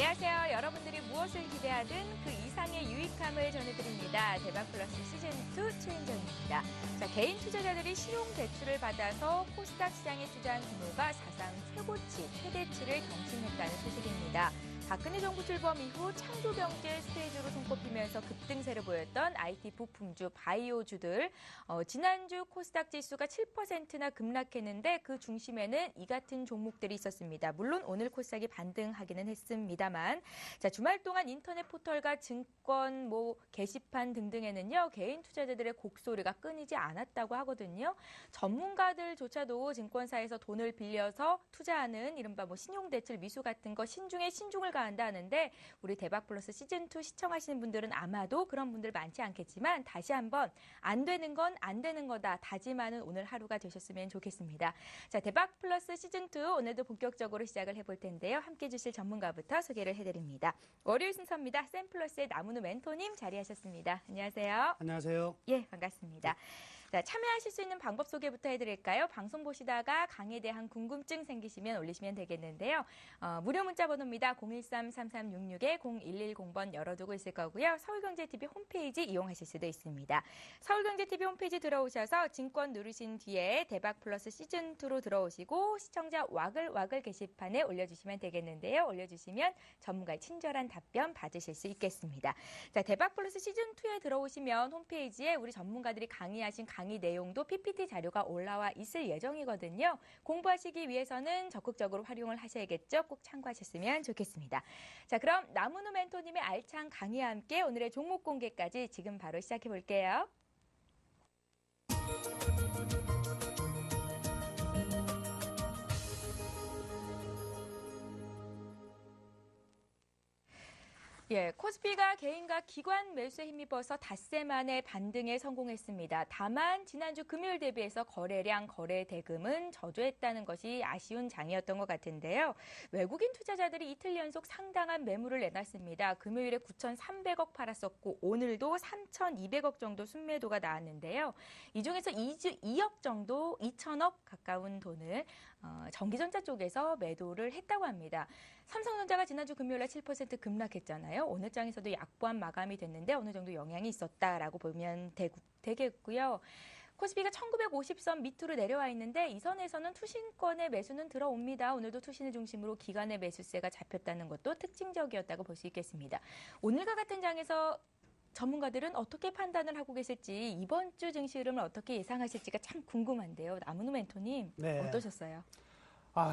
안녕하세요. 여러분들이 무엇을 기대하든 그 이상의 유익함을 전해드립니다. 대박플러스 시즌2 최인정입니다. 자, 개인 투자자들이 신용대출을 받아서 코스닥 시장에 투자한 규모가 사상 최대치를 경신했다는 소식입니다. 박근혜 정부 출범 이후 창조경제 스테이지로 손꼽히면서 급등세를 보였던 IT 부품주, 바이오주들. 지난주 코스닥 지수가 7%나 급락했는데 그 중심에는 이 같은 종목들이 있었습니다. 물론 오늘 코스닥이 반등하기는 했습니다만. 자, 주말 동안 인터넷 포털과 증권, 게시판 등등에는요, 개인 투자자들의 곡소리가 끊이지 않았다고 하거든요. 전문가들조차도 증권사에서 돈을 빌려서 투자하는 이른바 신용대출 미수 같은 거 신중에 신중을 가한다 하는데 우리 대박플러스 시즌2 시청하시는 분들은 아마도 그런 분들 많지 않겠지만 다시 한번 안 되는 건 안 되는 거다 다짐하는 오늘 하루가 되셨으면 좋겠습니다. 자, 대박플러스 시즌2 오늘도 본격적으로 시작을 해볼 텐데요. 함께해 주실 전문가부터 소개를 해드립니다. 월요일 순서입니다. 샘플러스의 나문우 멘토님 자리하셨습니다. 안녕하세요. 안녕하세요. 예, 반갑습니다. 자, 참여하실 수 있는 방법 소개부터 해드릴까요? 방송 보시다가 강의에 대한 궁금증 생기시면 올리시면 되겠는데요. 무료 문자 번호입니다. 013-3366-0110번 열어두고 있을 거고요. 서울경제TV 홈페이지 이용하실 수도 있습니다. 서울경제TV 홈페이지 들어오셔서 증권 누르신 뒤에 대박플러스 시즌2로 들어오시고 시청자 와글와글 게시판에 올려주시면 되겠는데요. 올려주시면 전문가의 친절한 답변 받으실 수 있겠습니다. 자, 대박플러스 시즌2에 들어오시면 홈페이지에 우리 전문가들이 강의하신 강의 내용도 PPT 자료가 올라와 있을 예정이거든요. 공부하시기 위해서는 적극적으로 활용을 하셔야겠죠. 꼭 참고하셨으면 좋겠습니다. 자, 그럼 나문우 멘토님의 알찬 강의와 함께 오늘의 종목 공개까지 지금 바로 시작해 볼게요. 예, 코스피가 개인과 기관 매수에 힘입어서 닷새 만에 반등에 성공했습니다. 다만 지난주 금요일 대비해서 거래량, 거래 대금은 저조했다는 것이 아쉬운 장이었던 것 같은데요. 외국인 투자자들이 이틀 연속 상당한 매물을 내놨습니다. 금요일에 9,300억 팔았었고 오늘도 3,200억 정도 순매도가 나왔는데요. 이 중에서 2억 정도, 2천억 가까운 돈을 전기전자 쪽에서 매도를 했다고 합니다. 삼성전자가 지난주 금요일에 7% 급락했잖아요. 오늘 장에서도 약보합 마감이 됐는데 어느 정도 영향이 있었다라고 보면 되겠고요. 코스피가 1950선 밑으로 내려와 있는데 이 선에서는 투신권의 매수는 들어옵니다. 오늘도 투신을 중심으로 기관의 매수세가 잡혔다는 것도 특징적이었다고 볼 수 있겠습니다. 오늘과 같은 장에서 전문가들은 어떻게 판단을 하고 계실지 이번 주 증시 흐름을 어떻게 예상하실지가 참 궁금한데요. 나문우 멘토님, 네. 어떠셨어요?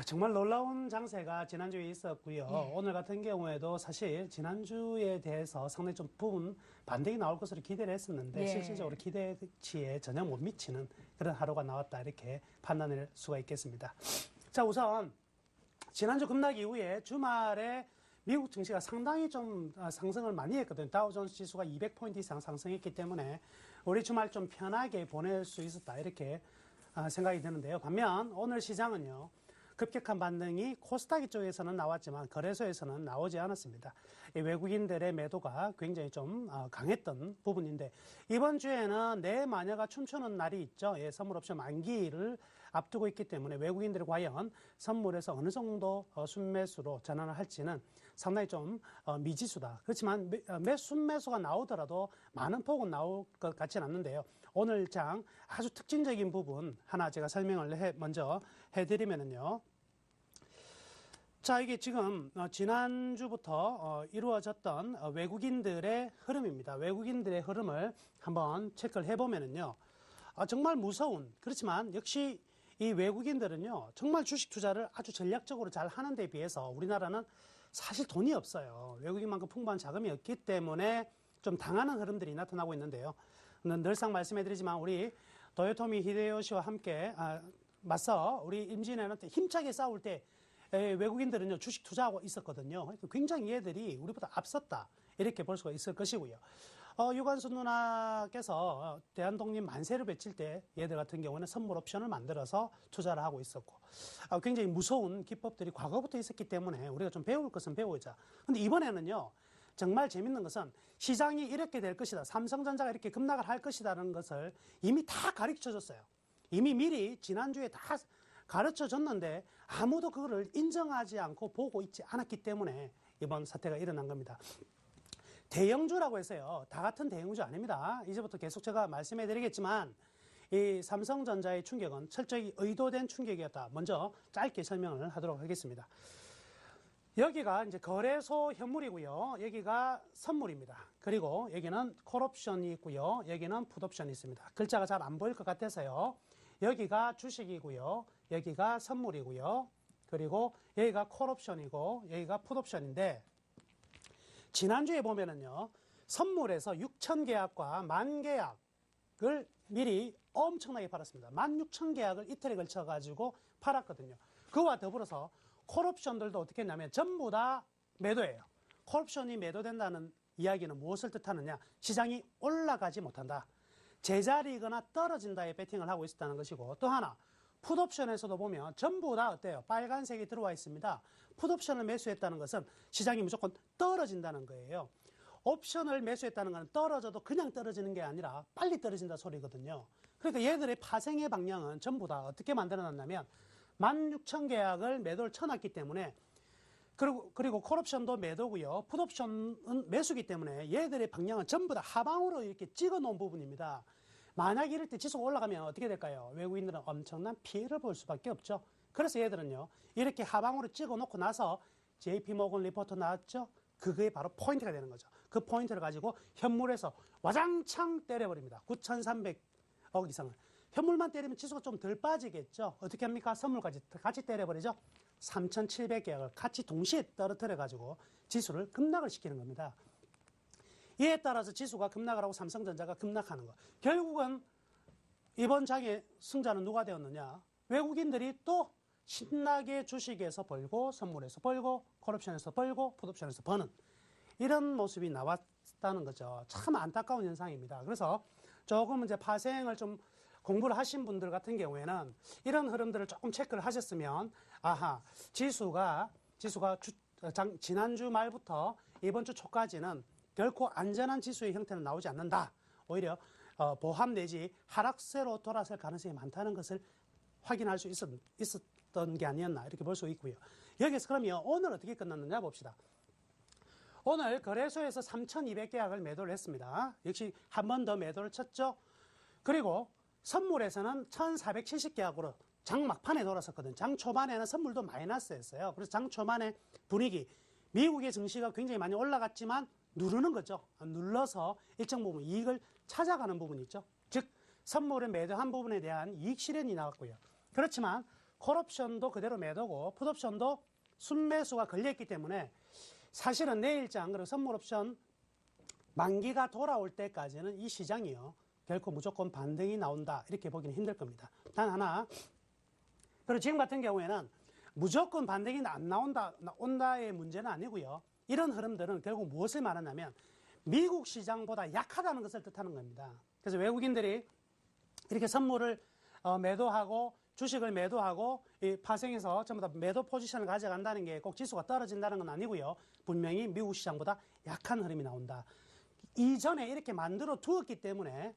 정말 놀라운 장세가 지난주에 있었고요. 오늘 같은 경우에도 사실 지난주에 대해서 상당히 좀 부분 반등이 나올 것으로 기대를 했었는데 실질적으로 기대치에 전혀 못 미치는 그런 하루가 나왔다 이렇게 판단할 수가 있겠습니다. 자, 우선 지난주 급락 이후에 주말에 미국 증시가 상당히 좀 상승을 많이 했거든요. 다우존스 지수가 200포인트 이상 상승했기 때문에 우리 주말 좀 편하게 보낼 수 있었다 이렇게 생각이 드는데요. 반면 오늘 시장은요. 급격한 반등이 코스닥 쪽에서는 나왔지만 거래소에서는 나오지 않았습니다. 외국인들의 매도가 굉장히 좀 강했던 부분인데 이번 주에는 내 마녀가 춤추는 날이 있죠. 선물 옵션 만기를 앞두고 있기 때문에 외국인들이 과연 선물에서 어느 정도 순매수로 전환을 할지는 상당히 좀 미지수다. 그렇지만 순매수가 나오더라도 많은 폭은 나올 것 같지는 않는데요. 오늘 장 아주 특징적인 부분 하나 제가 설명을 먼저 해드리면은요. 자, 이게 지금 지난주부터 이루어졌던 외국인들의 흐름입니다. 외국인들의 흐름을 한번 체크를 해보면은요. 정말 무서운, 그렇지만 역시 이 외국인들은요. 정말 주식 투자를 아주 전략적으로 잘 하는 데 비해서 우리나라는 사실 돈이 없어요. 외국인만큼 풍부한 자금이 없기 때문에 좀 당하는 흐름들이 나타나고 있는데요. 늘상 말씀해드리지만 우리 도요토미 히데요시와 함께 맞서 우리 임진왜란때 힘차게 싸울 때 외국인들은요, 주식 투자하고 있었거든요. 그러니까 굉장히 얘들이 우리보다 앞섰다. 이렇게 볼 수가 있을 것이고요. 유관수 누나께서 대한독립 만세를 외칠 때 얘들 같은 경우는 선물 옵션을 만들어서 투자를 하고 있었고, 굉장히 무서운 기법들이 과거부터 있었기 때문에 우리가 좀 배울 것은 배우자. 근데 이번에는요, 정말 재밌는 것은 시장이 이렇게 될 것이다. 삼성전자가 이렇게 급락을 할 것이다라는 것을 이미 다 가르쳐 줬어요. 이미 미리 지난주에 다 가르쳐 줬는데 아무도 그거를 인정하지 않고 보고 있지 않았기 때문에 이번 사태가 일어난 겁니다. 대형주라고 해서요, 다 같은 대형주 아닙니다. 이제부터 계속 제가 말씀해 드리겠지만, 이 삼성전자의 충격은 철저히 의도된 충격이었다. 먼저 짧게 설명을 하도록 하겠습니다. 여기가 이제 거래소 현물이고요. 여기가 선물입니다. 그리고 여기는 콜옵션이 있고요. 여기는 풋옵션이 있습니다. 글자가 잘 안 보일 것 같아서요. 여기가 주식이고요. 여기가 선물이고요. 그리고 여기가 콜옵션이고 여기가 풋옵션인데, 지난주에 보면은요, 선물에서 6,000계약과 10,000계약을 미리 엄청나게 팔았습니다. 16,000계약을 이틀에 걸쳐가지고 팔았거든요. 그와 더불어서 콜옵션들도 어떻게 했냐면 전부 다 매도예요. 콜옵션이 매도된다는 이야기는 무엇을 뜻하느냐? 시장이 올라가지 못한다. 제자리거나 떨어진다에 배팅을 하고 있었다는 것이고, 또 하나 풋옵션에서도 보면 전부 다 어때요? 빨간색이 들어와 있습니다. 풋옵션을 매수했다는 것은 시장이 무조건 떨어진다는 거예요. 옵션을 매수했다는 건 떨어져도 그냥 떨어지는 게 아니라 빨리 떨어진다 소리거든요. 그러니까 얘들의 파생의 방향은 전부 다 어떻게 만들어놨냐면 16,000계약을 매도를 쳐놨기 때문에, 그리고 콜옵션도 매도고요. 풋옵션은 매수기 때문에 얘들의 방향은 전부 다 하방으로 이렇게 찍어 놓은 부분입니다. 만약 이럴 때 지수가 올라가면 어떻게 될까요? 외국인들은 엄청난 피해를 볼 수밖에 없죠. 그래서 얘들은요, 이렇게 하방으로 찍어 놓고 나서 JP모건 리포트 나왔죠? 그게 바로 포인트가 되는 거죠. 그 포인트를 가지고 현물에서 와장창 때려버립니다. 9,300억 이상을. 현물만 때리면 지수가 좀 덜 빠지겠죠. 어떻게 합니까? 선물까지 같이 때려버리죠. 3,700계약을 같이 동시에 떨어뜨려가지고 지수를 급락을 시키는 겁니다. 이에 따라서 지수가 급락을 하고 삼성전자가 급락하는 거. 결국은 이번 장의 승자는 누가 되었느냐? 외국인들이 또 신나게 주식에서 벌고 선물에서 벌고 콜옵션에서 벌고 풋옵션에서 버는 이런 모습이 나왔다는 거죠. 참 안타까운 현상입니다. 그래서 조금 이제 파생을 좀 공부를 하신 분들 같은 경우에는 이런 흐름들을 조금 체크를 하셨으면, 아하, 지수가 지난주 말부터 이번 주 초까지는 결코 안전한 지수의 형태는 나오지 않는다. 오히려 보합 내지 하락세로 돌아설 가능성이 많다는 것을 확인할 수 있었던 게 아니었나 이렇게 볼 수 있고요. 여기서 그러면 오늘 어떻게 끝났느냐 봅시다. 오늘 거래소에서 3,200계약을 매도를 했습니다. 역시 한 번 더 매도를 쳤죠. 그리고 선물에서는 1,470계약으로 장 막판에 돌아섰거든요. 장 초반에는 선물도 마이너스였어요. 그래서 장 초반에 분위기, 미국의 증시가 굉장히 많이 올라갔지만 누르는 거죠. 눌러서 일정 부분 이익을 찾아가는 부분이 있죠. 즉 선물을 매도한 부분에 대한 이익 실현이 나왔고요. 그렇지만 콜옵션도 그대로 매도고 풋옵션도 순매수가 걸려있기 때문에 사실은 내일장 그리고 선물옵션 만기가 돌아올 때까지는 이 시장이요, 결코 무조건 반등이 나온다 이렇게 보기는 힘들 겁니다. 단 하나, 그리고 지금 같은 경우에는 무조건 반등이 안 온다의 문제는 아니고요. 이런 흐름들은 결국 무엇을 말하냐면 미국 시장보다 약하다는 것을 뜻하는 겁니다. 그래서 외국인들이 이렇게 선물을 매도하고 주식을 매도하고 이 파생해서 전부 다 매도 포지션을 가져간다는 게 꼭 지수가 떨어진다는 건 아니고요. 분명히 미국 시장보다 약한 흐름이 나온다. 이전에 이렇게 만들어 두었기 때문에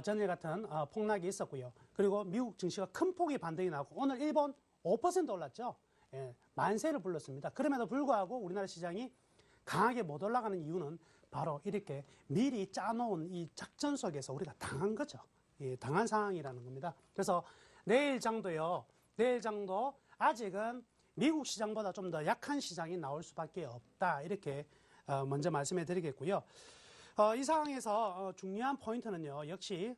전일 같은 폭락이 있었고요. 그리고 미국 증시가 큰 폭의 반등이 나오고 오늘 일본 5% 올랐죠. 예, 만세를 불렀습니다. 그럼에도 불구하고 우리나라 시장이 강하게 못 올라가는 이유는 바로 이렇게 미리 짜놓은 이 작전 속에서 우리가 당한 거죠. 예, 당한 상황이라는 겁니다. 그래서 내일 장도 아직은 미국 시장보다 좀 더 약한 시장이 나올 수밖에 없다. 이렇게 먼저 말씀해 드리겠고요. 이 상황에서 중요한 포인트는요, 역시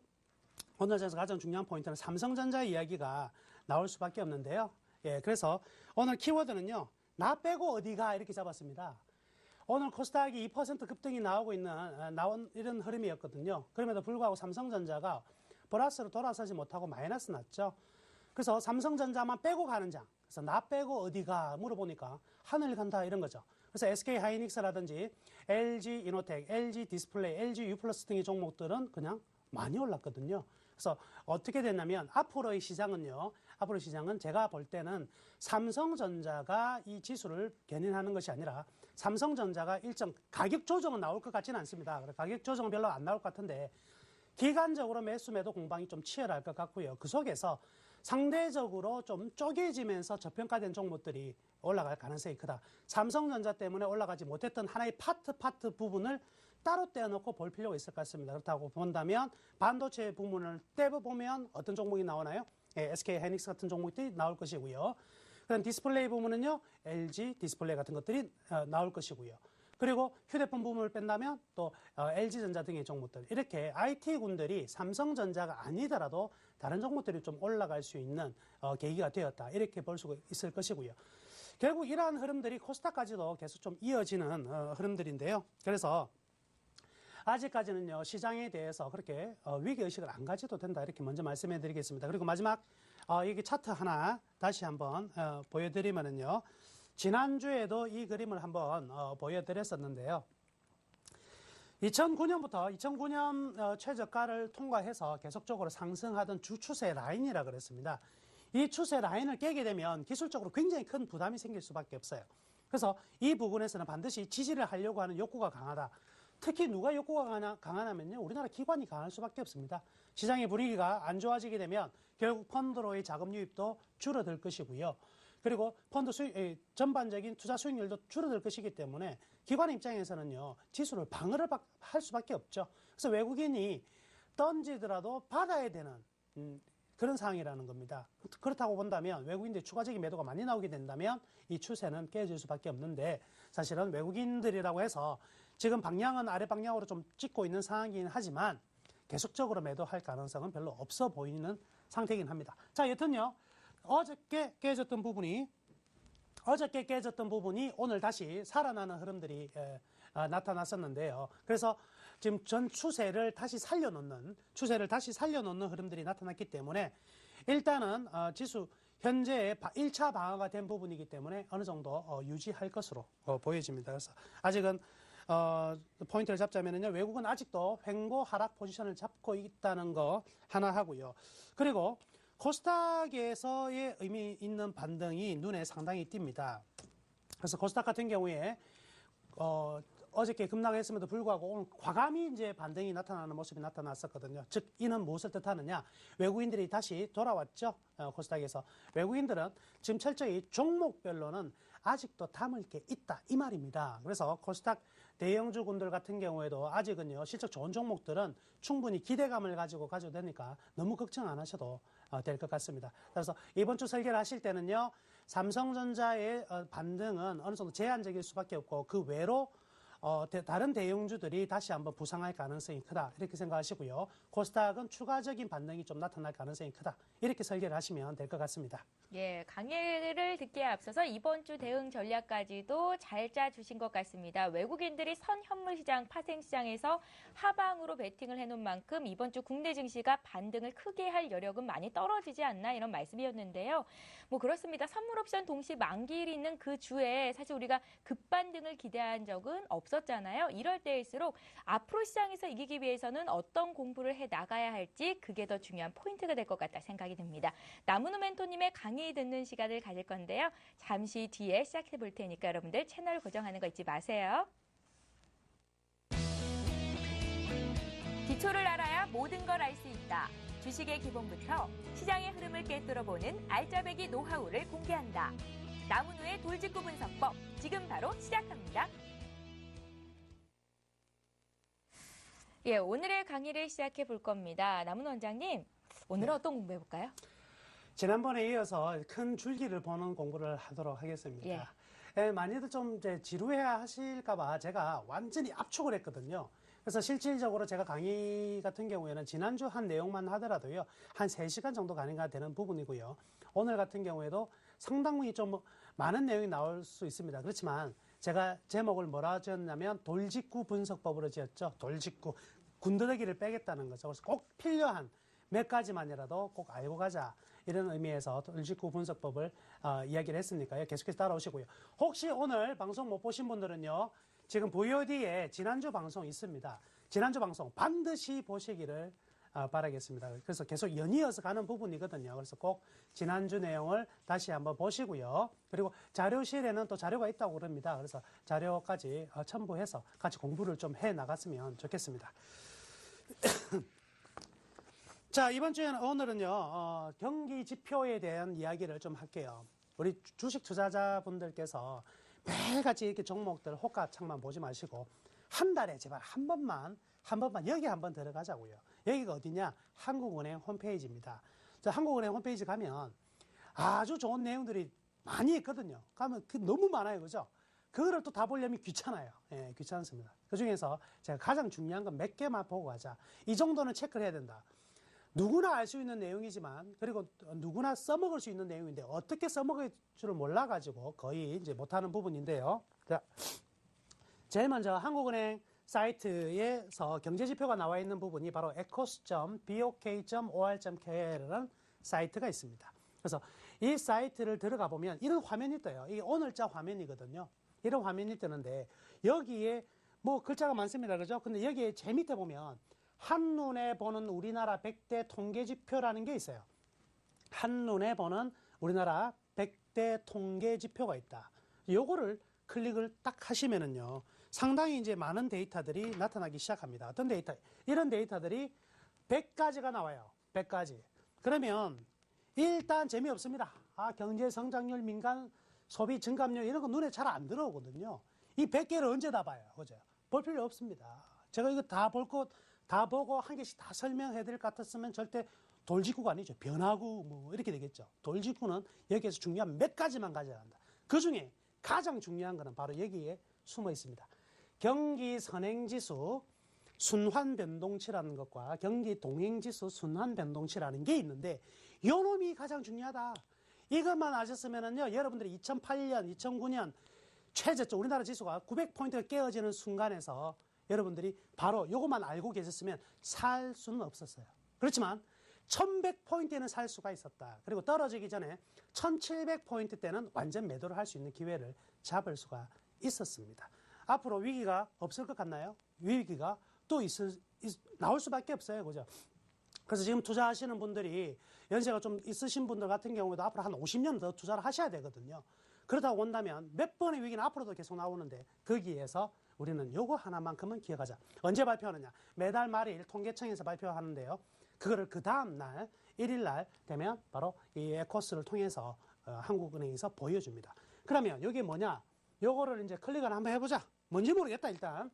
오늘 제가 가장 중요한 포인트는 삼성전자 이야기가 나올 수밖에 없는데요. 예, 그래서 오늘 키워드는요, 나 빼고 어디가 이렇게 잡았습니다. 오늘 코스닥이 2% 급등이 나온 이런 흐름이었거든요. 그럼에도 불구하고 삼성전자가 플러스로 돌아서지 못하고 마이너스 났죠. 그래서 삼성전자만 빼고 가는 장. 그래서 나 빼고 어디가 물어보니까 하늘 간다 이런 거죠. 그래서 SK 하이닉스라든지 LG 이노텍, LG 디스플레이, LG U+ 등의 종목들은 그냥 많이 올랐거든요. 그래서 어떻게 됐냐면 앞으로의 시장은 제가 볼 때는 삼성전자가 이 지수를 견인하는 것이 아니라 삼성전자가 일정 가격 조정은 나올 것 같지는 않습니다. 가격 조정은 별로 안 나올 것 같은데 기간적으로 매수 매도 공방이 좀 치열할 것 같고요. 그 속에서 상대적으로 좀 쪼개지면서 저평가된 종목들이 올라갈 가능성이 크다. 삼성전자 때문에 올라가지 못했던 하나의 파트 부분을 따로 떼어놓고 볼 필요가 있을 것 같습니다. 그렇다고 본다면 반도체 부문을 떼어보면 어떤 종목이 나오나요? 예, SK 하이닉스 같은 종목들이 나올 것이고요. 그럼 디스플레이 부문은요, LG 디스플레이 같은 것들이 나올 것이고요. 그리고 휴대폰 부문을 뺀다면 또 LG전자 등의 종목들, 이렇게 IT군들이 삼성전자가 아니더라도 다른 종목들이 좀 올라갈 수 있는 계기가 되었다, 이렇게 볼 수 있을 것이고요. 결국 이러한 흐름들이 코스닥까지도 계속 좀 이어지는 흐름들인데요. 그래서 아직까지는요, 시장에 대해서 그렇게 위기의식을 안 가져도 된다, 이렇게 먼저 말씀해 드리겠습니다. 그리고 마지막 여기 차트 하나 다시 한번 보여드리면은요, 지난주에도 이 그림을 한번 보여드렸었는데요. 2009년부터 2009년 최저가를 통과해서 계속적으로 상승하던 주추세 라인이라 그랬습니다. 이 추세 라인을 깨게 되면 기술적으로 굉장히 큰 부담이 생길 수밖에 없어요. 그래서 이 부분에서는 반드시 지지를 하려고 하는 욕구가 강하다. 특히 누가 욕구가 강하냐면요, 우리나라 기관이 강할 수밖에 없습니다. 시장의 분위기가 안 좋아지게 되면 결국 펀드로의 자금 유입도 줄어들 것이고요. 그리고 펀드 전반적인 투자 수익률도 줄어들 것이기 때문에 기관 입장에서는요, 지수를 방어를 할 수밖에 없죠. 그래서 외국인이 던지더라도 받아야 되는 그런 상황이라는 겁니다. 그렇다고 본다면 외국인들이 추가적인 매도가 많이 나오게 된다면 이 추세는 깨질 수밖에 없는데, 사실은 외국인들이라고 해서 지금 방향은 아래 방향으로 좀 찍고 있는 상황이긴 하지만 계속적으로 매도할 가능성은 별로 없어 보이는 상태이긴 합니다. 자, 여튼요, 어저께 깨졌던 부분이 오늘 다시 살아나는 흐름들이 나타났었는데요. 그래서 지금 전 추세를 다시 살려놓는 흐름들이 나타났기 때문에 일단은 지수 현재의 1차 방어가 된 부분이기 때문에 어느 정도 유지할 것으로 보여집니다. 그래서 아직은 포인트를 잡자면은요, 외국은 아직도 횡보 하락 포지션을 잡고 있다는 거 하나 하고요. 그리고 코스닥에서의 의미 있는 반등이 눈에 상당히 띕니다. 그래서 코스닥 같은 경우에 어저께 급락했음에도 불구하고 오늘 과감히 이제 반등이 나타나는 모습이 나타났었거든요. 즉, 이는 무엇을 뜻하느냐? 외국인들이 다시 돌아왔죠. 코스닥에서. 외국인들은 지금 철저히 종목별로는 아직도 담을 게 있다, 이 말입니다. 그래서 코스닥 대형주군들 같은 경우에도 아직은요, 실적 좋은 종목들은 충분히 기대감을 가지고 가져도 되니까 너무 걱정 안 하셔도 될 것 같습니다. 그래서 이번 주 설계를 하실 때는요, 삼성전자의 반등은 어느 정도 제한적일 수밖에 없고, 그 외로 다른 대형주들이 다시 한번 부상할 가능성이 크다, 이렇게 생각하시고요. 코스닥은 추가적인 반등이 좀 나타날 가능성이 크다, 이렇게 설계를 하시면 될 것 같습니다. 예, 강의를 듣기에 앞서서 이번 주 대응 전략까지도 잘 짜주신 것 같습니다. 외국인들이 선현물시장, 파생시장에서 하방으로 베팅을 해놓은 만큼 이번 주 국내 증시가 반등을 크게 할 여력은 많이 떨어지지 않나, 이런 말씀이었는데요. 뭐 그렇습니다. 선물옵션 동시 만기일 있는 그 주에 사실 우리가 급반등을 기대한 적은 없었잖아요. 이럴 때일수록 앞으로 시장에서 이기기 위해서는 어떤 공부를 해 나가야 할지, 그게 더 중요한 포인트가 될 것 같다 생각이 듭니다. 나무누 멘토님의 강의 듣는 시간을 가질 건데요. 잠시 뒤에 시작해 볼 테니까 여러분들 채널 고정하는 거 잊지 마세요. 기초를 알아야 모든 걸 알 수 있다. 주식의 기본부터 시장의 흐름을 꿰뚫어보는 알짜배기 노하우를 공개한다. 나무누의 돌직구 분석법, 지금 바로 시작합니다. 예, 오늘의 강의를 시작해 볼 겁니다. 나무누 원장님, 오늘은 어떤 공부해 볼까요? 지난번에 이어서 큰 줄기를 보는 공부를 하도록 하겠습니다. 많이들 좀 이제 지루해야 하실까봐 제가 완전히 압축을 했거든요. 그래서 실질적으로 제가 강의 같은 경우에는 지난주 한 내용만 하더라도요, 한 3시간 정도 가능가 되는 부분이고요. 오늘 같은 경우에도 상당히 좀 많은 내용이 나올 수 있습니다. 그렇지만 제가 제목을 뭐라 지었냐면 돌직구 분석법으로 지었죠. 돌직구. 군더더기를 빼겠다는 거죠. 그래서 꼭 필요한 몇 가지만이라도 꼭 알고 가자, 이런 의미에서 돌직구 분석법을 이야기를 했으니까요. 계속해서 따라오시고요. 혹시 오늘 방송 못 보신 분들은요, 지금 VOD에 지난주 방송 있습니다. 지난주 방송 반드시 보시기를 바라겠습니다. 그래서 계속 연이어서 가는 부분이거든요. 그래서 꼭 지난주 내용을 다시 한번 보시고요. 그리고 자료실에는 또 자료가 있다고 그럽니다. 그래서 자료까지 첨부해서 같이 공부를 좀 해 나갔으면 좋겠습니다. 자, 이번 주에는 오늘은요, 경기 지표에 대한 이야기를 좀 할게요. 우리 주식 투자자분들께서 매일같이 이렇게 종목들 호가창만 보지 마시고, 한 달에 제발 한 번만 여기 한번 들어가자고요. 여기가 어디냐? 한국은행 홈페이지입니다. 자, 한국은행 홈페이지 가면 아주 좋은 내용들이 많이 있거든요. 가면 너무 많아요. 그죠? 그거를 또 다 보려면 귀찮아요. 예, 귀찮습니다. 그 중에서 제가 가장 중요한 건 몇 개만 보고 가자. 이 정도는 체크를 해야 된다. 누구나 알 수 있는 내용이지만, 그리고 누구나 써먹을 수 있는 내용인데, 어떻게 써먹을 줄을 몰라가지고 거의 이제 못하는 부분인데요. 자, 제일 먼저 한국은행 사이트에서 경제지표가 나와 있는 부분이 바로 ecos.bok.or.kr이라는 사이트가 있습니다. 그래서 이 사이트를 들어가 보면 이런 화면이 떠요. 이게 오늘자 화면이거든요. 이런 화면이 뜨는데 여기에 뭐 글자가 많습니다. 그죠? 근데 여기에 제 밑에 보면 한눈에 보는 우리나라 100대 통계지표라는 게 있어요. 한눈에 보는 우리나라 100대 통계지표가 있다. 요거를 클릭을 딱 하시면은요. 상당히 이제 많은 데이터들이 나타나기 시작합니다. 어떤 데이터? 이런 데이터들이 100가지가 나와요. 100가지. 그러면 일단 재미없습니다. 경제 성장률, 민간 소비 증감률 이런 거 눈에 잘 안 들어오거든요. 이 100개를 언제 다 봐요? 그죠? 볼 필요 없습니다. 제가 이거 다 보고 한 개씩 다 설명해 드릴 것 같았으면 절대 돌직구가 아니죠. 변화구 뭐 이렇게 되겠죠. 돌직구는 여기에서 중요한 몇 가지만 가져야 한다. 그 중에 가장 중요한 거는 바로 여기에 숨어 있습니다. 경기 선행지수 순환 변동치라는 것과 경기 동행지수 순환 변동치라는 게 있는데 요 놈이 가장 중요하다. 이것만 아셨으면은요, 여러분들이 2008년, 2009년 최저점 우리나라 지수가 900포인트가 깨어지는 순간에서 여러분들이 바로 요것만 알고 계셨으면 살 수는 없었어요. 그렇지만 1100포인트에는 살 수가 있었다. 그리고 떨어지기 전에 1700포인트 때는 완전 매도를 할 수 있는 기회를 잡을 수가 있었습니다. 앞으로 위기가 없을 것 같나요? 위기가 또 나올 수밖에 없어요. 그죠? 그래서 지금 투자하시는 분들이 연세가 좀 있으신 분들 같은 경우에도 앞으로 한 50년 더 투자를 하셔야 되거든요. 그러다 온다면 몇 번의 위기는 앞으로도 계속 나오는데 거기에서 우리는 요거 하나만큼은 기억하자. 언제 발표하느냐? 매달 말일 통계청에서 발표하는데요. 그거를 그 다음 날 1일 날 되면 바로 이 에코스를 통해서 한국은행에서 보여줍니다. 그러면 이게 뭐냐? 요거를 이제 클릭을 한번 해보자. 뭔지 모르겠다 일단.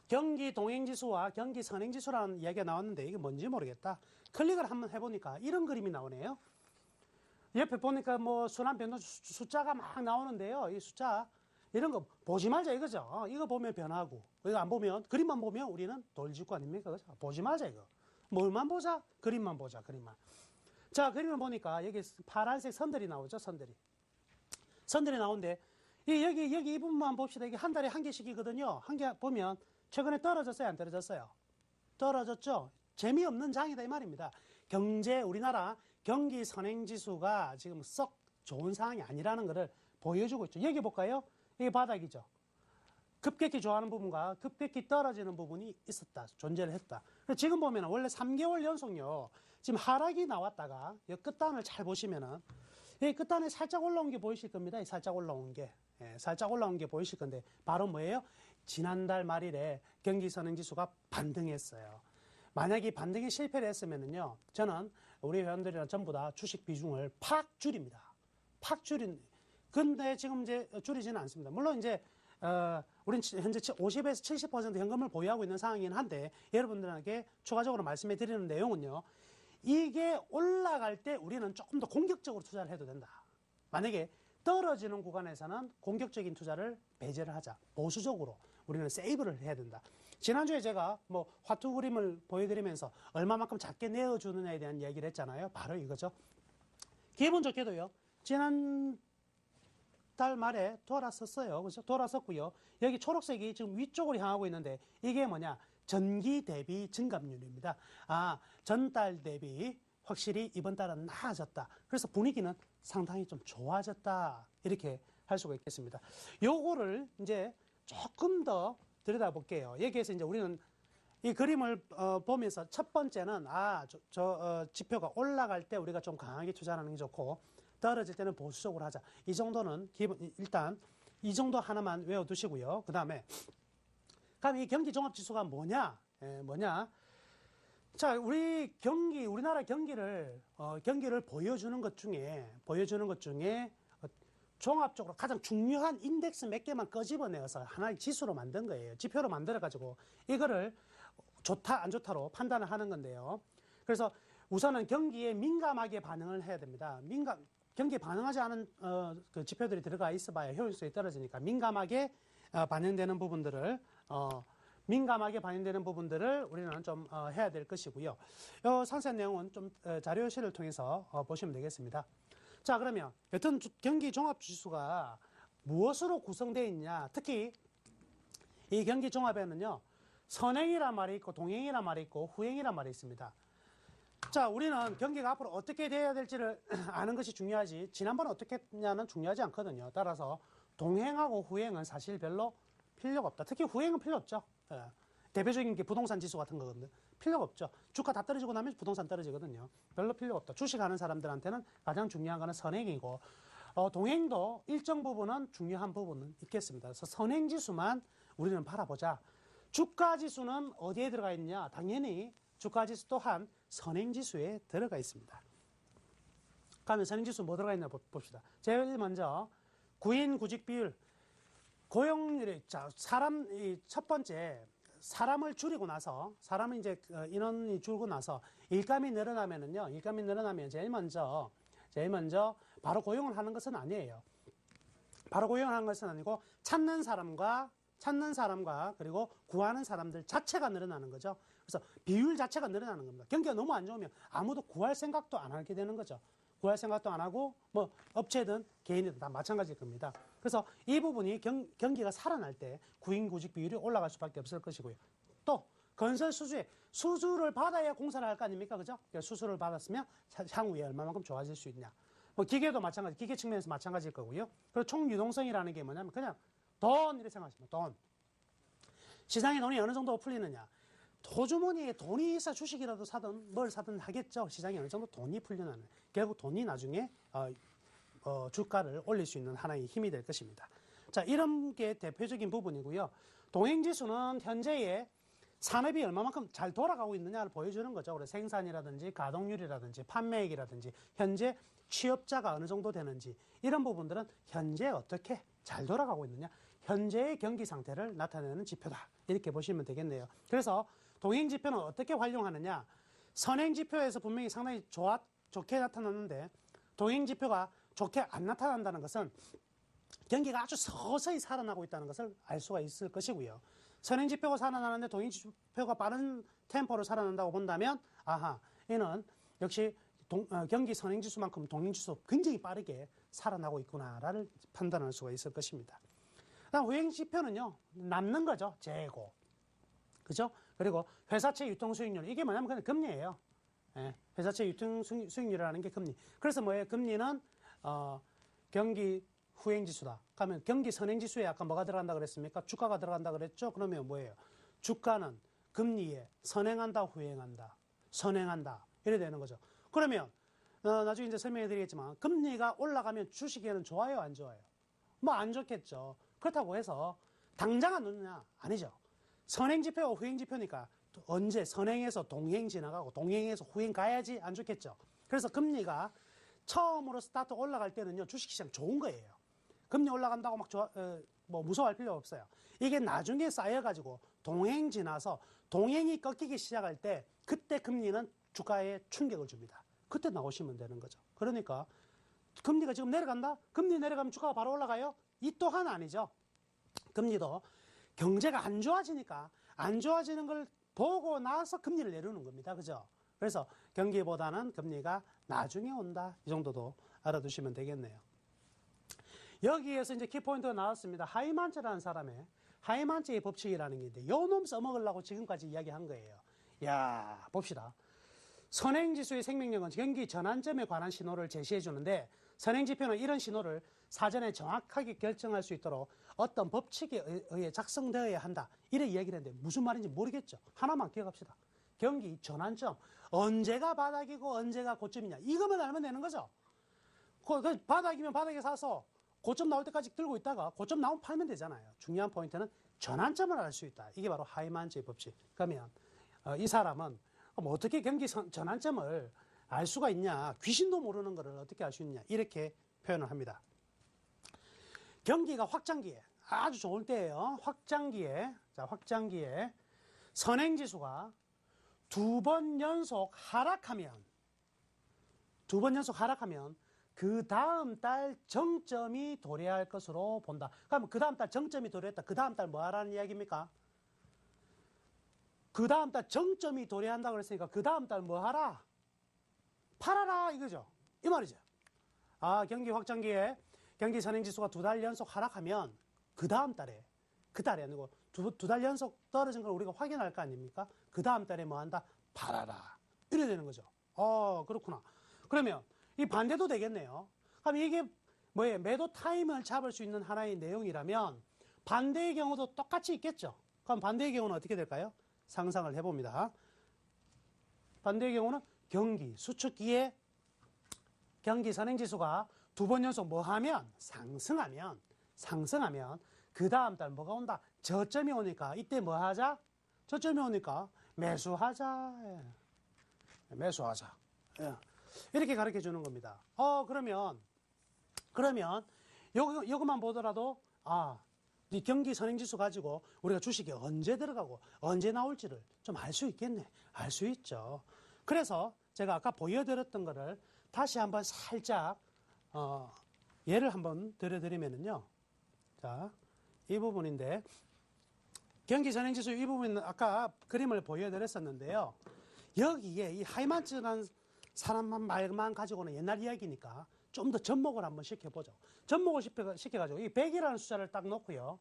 경기 동행지수와 경기 선행지수라는 이야기가 나왔는데 이게 뭔지 모르겠다. 클릭을 한번 해보니까 이런 그림이 나오네요. 옆에 보니까 뭐 순환 변동 숫자가 막 나오는데요. 이 숫자 이런 거 보지 말자 이거죠. 이거 보면 변하고 이거 안 보면 그림만 보면 우리는 돌직구 아닙니까? 그죠? 보지 말자 이거. 뭘만 보자? 그림만 보자. 그림만. 자, 그림을 보니까 여기 파란색 선들이 나오죠. 선들이 나오는데 여기 이 부분만 봅시다. 이게 한 달에 한 개씩이거든요. 한 개 보면 최근에 떨어졌어요? 안 떨어졌어요? 떨어졌죠? 재미없는 장이다 이 말입니다. 우리나라 경기 선행지수가 지금 썩 좋은 상황이 아니라는 것을 보여주고 있죠. 여기 볼까요? 이게 바닥이죠. 급격히 좋아하는 부분과 급격히 떨어지는 부분이 있었다. 존재를 했다. 지금 보면 원래 3개월 연속요. 지금 하락이 나왔다가 이 끝단을 잘 보시면은 이 끝단에 살짝 올라온 게 보이실 겁니다. 살짝 올라온 게. 살짝 올라온 게 보이실 건데 바로 뭐예요? 지난달 말일에 경기선행지수가 반등했어요. 만약에 반등에 실패를 했으면은요, 저는 우리 회원들이랑 전부 다 주식 비중을 팍 줄입니다. 근데 지금 이제 줄이지는 않습니다. 물론 이제, 우린 현재 50에서 70% 현금을 보유하고 있는 상황이긴 한데, 여러분들에게 추가적으로 말씀해 드리는 내용은요, 이게 올라갈 때 우리는 조금 더 공격적으로 투자를 해도 된다. 만약에 떨어지는 구간에서는 공격적인 투자를 배제를 하자. 보수적으로 우리는 세이브를 해야 된다. 지난주에 제가 뭐 화투 그림을 보여드리면서 얼마만큼 작게 내어주느냐에 대한 얘기를 했잖아요. 바로 이거죠. 기분 좋게도요. 지난 달 말에 돌았었어요. 그죠? 돌았었고요. 여기 초록색이 지금 위쪽으로 향하고 있는데 이게 뭐냐? 전기 대비 증감률입니다. 전달 대비 확실히 이번 달은 나아졌다. 그래서 분위기는 상당히 좀 좋아졌다. 이렇게 할 수가 있겠습니다. 요거를 이제 조금 더 들여다볼게요. 여기에서 이제 우리는 이 그림을 보면서 첫 번째는 지표가 올라갈 때 우리가 좀 강하게 투자하는 게 좋고 떨어질 때는 보수적으로 하자. 이 정도는 일단 이 정도 하나만 외워두시고요. 그 다음에 그럼 이 경기종합지수가 뭐냐? 자, 우리나라 경기를 보여주는 것 중에 종합적으로 가장 중요한 인덱스 몇 개만 끄집어내서 하나의 지수로 만든 거예요. 지표로 만들어가지고 이거를 좋다, 안 좋다로 판단을 하는 건데요. 그래서 우선은 경기에 민감하게 반응을 해야 됩니다. 경기에 반응하지 않은 그 지표들이 들어가 있어봐야 효율성이 떨어지니까 민감하게 반영되는 부분들을 우리는 좀 해야 될 것이고요. 상세한 내용은 좀 자료실을 통해서 보시면 되겠습니다. 자, 그러면 여튼 경기 종합지수가 무엇으로 구성되어 있냐? 특히 이 경기 종합에는요, 선행이란 말이 있고 동행이란 말이 있고 후행이란 말이 있습니다. 자, 우리는 경기가 앞으로 어떻게 돼야 될지를 아는 것이 중요하지 지난번에 어떻게 했냐는 중요하지 않거든요. 따라서 동행하고 후행은 사실 별로 필요가 없다. 특히 후행은 필요 없죠. 예. 대표적인 게 부동산 지수 같은 거거든요. 필요가 없죠. 주가 다 떨어지고 나면 부동산 떨어지거든요. 별로 필요가 없다. 주식하는 사람들한테는 가장 중요한 거는 선행이고 동행도 일정 부분은 중요한 부분은 있겠습니다. 그래서 선행지수만 우리는 바라보자. 주가지수는 어디에 들어가 있냐? 당연히 주가지수 또한 선행지수에 들어가 있습니다. 그러면 선행지수 뭐 들어가 있나 봅시다. 제일 먼저 구인구직비율, 고용률이 첫 번째 사람을 줄이고 나서 사람은 이제 인원이 줄고 나서 일감이 늘어나면 제일 먼저 바로 고용을 하는 것은 아니에요. 바로 고용을 하는 것은 아니고 찾는 사람과 그리고 구하는 사람들 자체가 늘어나는 거죠. 그래서 비율 자체가 늘어나는 겁니다. 경기가 너무 안 좋으면 아무도 구할 생각도 안 하게 되는 거죠. 구할 생각도 안 하고 뭐 업체든 개인이든 다 마찬가지일 겁니다. 그래서 이 부분이 경기가 살아날 때 구인구직 비율이 올라갈 수밖에 없을 것이고요. 또 건설 수주를 받아야 공사를 할 거 아닙니까? 그죠? 수주를 받았으면 향후에 얼마만큼 좋아질 수 있냐. 뭐 기계도 마찬가지, 기계 측면에서 마찬가지일 거고요. 그리고 총유동성이라는 게 뭐냐면 그냥 돈 이렇게 생각하시면 돈. 시장에 돈이 어느 정도 풀리느냐. 도주머니에 돈이 있어 주식이라도 사든 뭘 사든 하겠죠. 시장에 어느 정도 돈이 풀려나는. 결국 돈이 나중에 주가를 올릴 수 있는 하나의 힘이 될 것입니다. 자, 이런 게 대표적인 부분이고요. 동행지수는 현재의 산업이 얼마만큼 잘 돌아가고 있느냐를 보여주는 거죠. 그래서 생산이라든지 가동률이라든지 판매액이라든지 현재 취업자가 어느 정도 되는지 이런 부분들은 현재 어떻게 잘 돌아가고 있느냐. 현재의 경기 상태를 나타내는 지표다. 이렇게 보시면 되겠네요. 그래서 동행지표는 어떻게 활용하느냐. 선행지표에서 분명히 상당히 좋게 나타났는데 동행지표가 좋게 안 나타난다는 것은 경기가 아주 서서히 살아나고 있다는 것을 알 수가 있을 것이고요. 선행지표가 살아나는데 동행지표가 빠른 템포로 살아난다고 본다면 이는 역시 경기 선행지수만큼 동행지수 굉장히 빠르게 살아나고 있구나를 판단할 수가 있을 것입니다. 그다음 후행지표는요. 남는 거죠. 재고. 그죠? 그리고 회사채 유통수익률. 이게 뭐냐면 그냥 금리예요. 예, 회사채 유통수익률이라는 게 금리. 그래서 뭐예요? 금리는 경기 후행지수다. 그러면 경기 선행지수에 아까 뭐가 들어간다 그랬습니까? 주가가 들어간다 그랬죠? 그러면 뭐예요? 주가는 금리에 선행한다, 후행한다. 선행한다. 이래 되는 거죠. 그러면 나중에 이제 설명해 드리겠지만 금리가 올라가면 주식에는 좋아요, 안 좋아요? 뭐 안 좋겠죠. 그렇다고 해서 당장 안 오느냐? 아니죠. 선행지표와 후행지표니까 언제 선행에서 동행 지나가고 동행에서 후행 가야지 안 좋겠죠. 그래서 금리가 처음으로 스타트 올라갈 때는요. 주식시장 좋은 거예요. 금리 올라간다고 막 무서워할 필요 없어요. 이게 나중에 쌓여가지고 동행 지나서 동행이 꺾이기 시작할 때 그때 금리는 주가에 충격을 줍니다. 그때 나오시면 되는 거죠. 그러니까 금리가 지금 내려간다? 금리 내려가면 주가가 바로 올라가요? 이 또한 아니죠. 금리도 경제가 안 좋아지니까 안 좋아지는 걸 보고 나서 금리를 내리는 겁니다. 그죠? 그래서 경기보다는 금리가 나중에 온다. 이 정도도 알아두시면 되겠네요. 여기에서 이제 키포인트가 나왔습니다. 하이만츠라는 사람의 하이만츠의 법칙이라는 게 있는데 요 놈 써먹으려고 지금까지 이야기한 거예요. 야, 봅시다. 선행지수의 생명력은 경기 전환점에 관한 신호를 제시해 주는데 선행지표는 이런 신호를 사전에 정확하게 결정할 수 있도록 어떤 법칙에 의해 작성되어야 한다. 이래 이야기를 했는데 무슨 말인지 모르겠죠. 하나만 기억합시다. 경기 전환점. 언제가 바닥이고 언제가 고점이냐. 이것만 알면 되는 거죠. 그 바닥이면 바닥에 사서 고점 나올 때까지 들고 있다가 고점 나오면 팔면 되잖아요. 중요한 포인트는 전환점을 알 수 있다. 이게 바로 하이만츠의 법칙. 그러면 이 사람은 뭐 어떻게 경기 전환점을 알 수가 있냐? 귀신도 모르는 것을 어떻게 알 수 있냐? 이렇게 표현을 합니다. 경기가 확장기에 아주 좋을 때예요. 확장기에 선행지수가 2번 연속 하락하면 그 다음 달 정점이 도래할 것으로 본다. 그럼 그 다음 달 정점이 도래했다. 그 다음 달 뭐 하라는 이야기입니까? 그 다음 달 정점이 도래한다고 그랬으니까 그 다음 달 뭐 하라? 팔아라 이거죠. 이 말이죠. 경기 확장기에 경기 선행지수가 2달 연속 하락하면 그 다음 달에 그 달이 아니고 두 달 연속 떨어진 걸 우리가 확인할 거 아닙니까? 그 다음 달에 뭐 한다? 팔아라. 이래 되는 거죠. 그렇구나. 그러면 이 반대도 되겠네요. 그럼 이게 뭐예요? 매도 타임을 잡을 수 있는 하나의 내용이라면 반대의 경우도 똑같이 있겠죠. 그럼 반대의 경우는 어떻게 될까요? 상상을 해봅니다. 반대의 경우는 경기 수축기에 경기 선행지수가 2번 연속 뭐 하면 상승하면 그 다음 달 뭐가 온다? 저점이 오니까 이때 뭐 하자? 저점이 오니까 매수하자. 매수하자. 이렇게 가르쳐 주는 겁니다. 그러면 요것만 보더라도 이 경기 선행지수 가지고 우리가 주식이 언제 들어가고 언제 나올지를 좀 알 수 있겠네. 알 수 있죠. 그래서 제가 아까 보여드렸던 거를 다시 한번 살짝 예를 한번 들어드리면은요. 자, 이 부분인데 경기 선행지수 이 부분은 아까 그림을 보여드렸었는데요. 여기에 이 하이만츠라는 사람만 말만 가지고는 옛날 이야기니까 좀 더 접목을 한번 시켜보죠. 접목을 시켜가지고 이 100이라는 숫자를 딱 놓고요.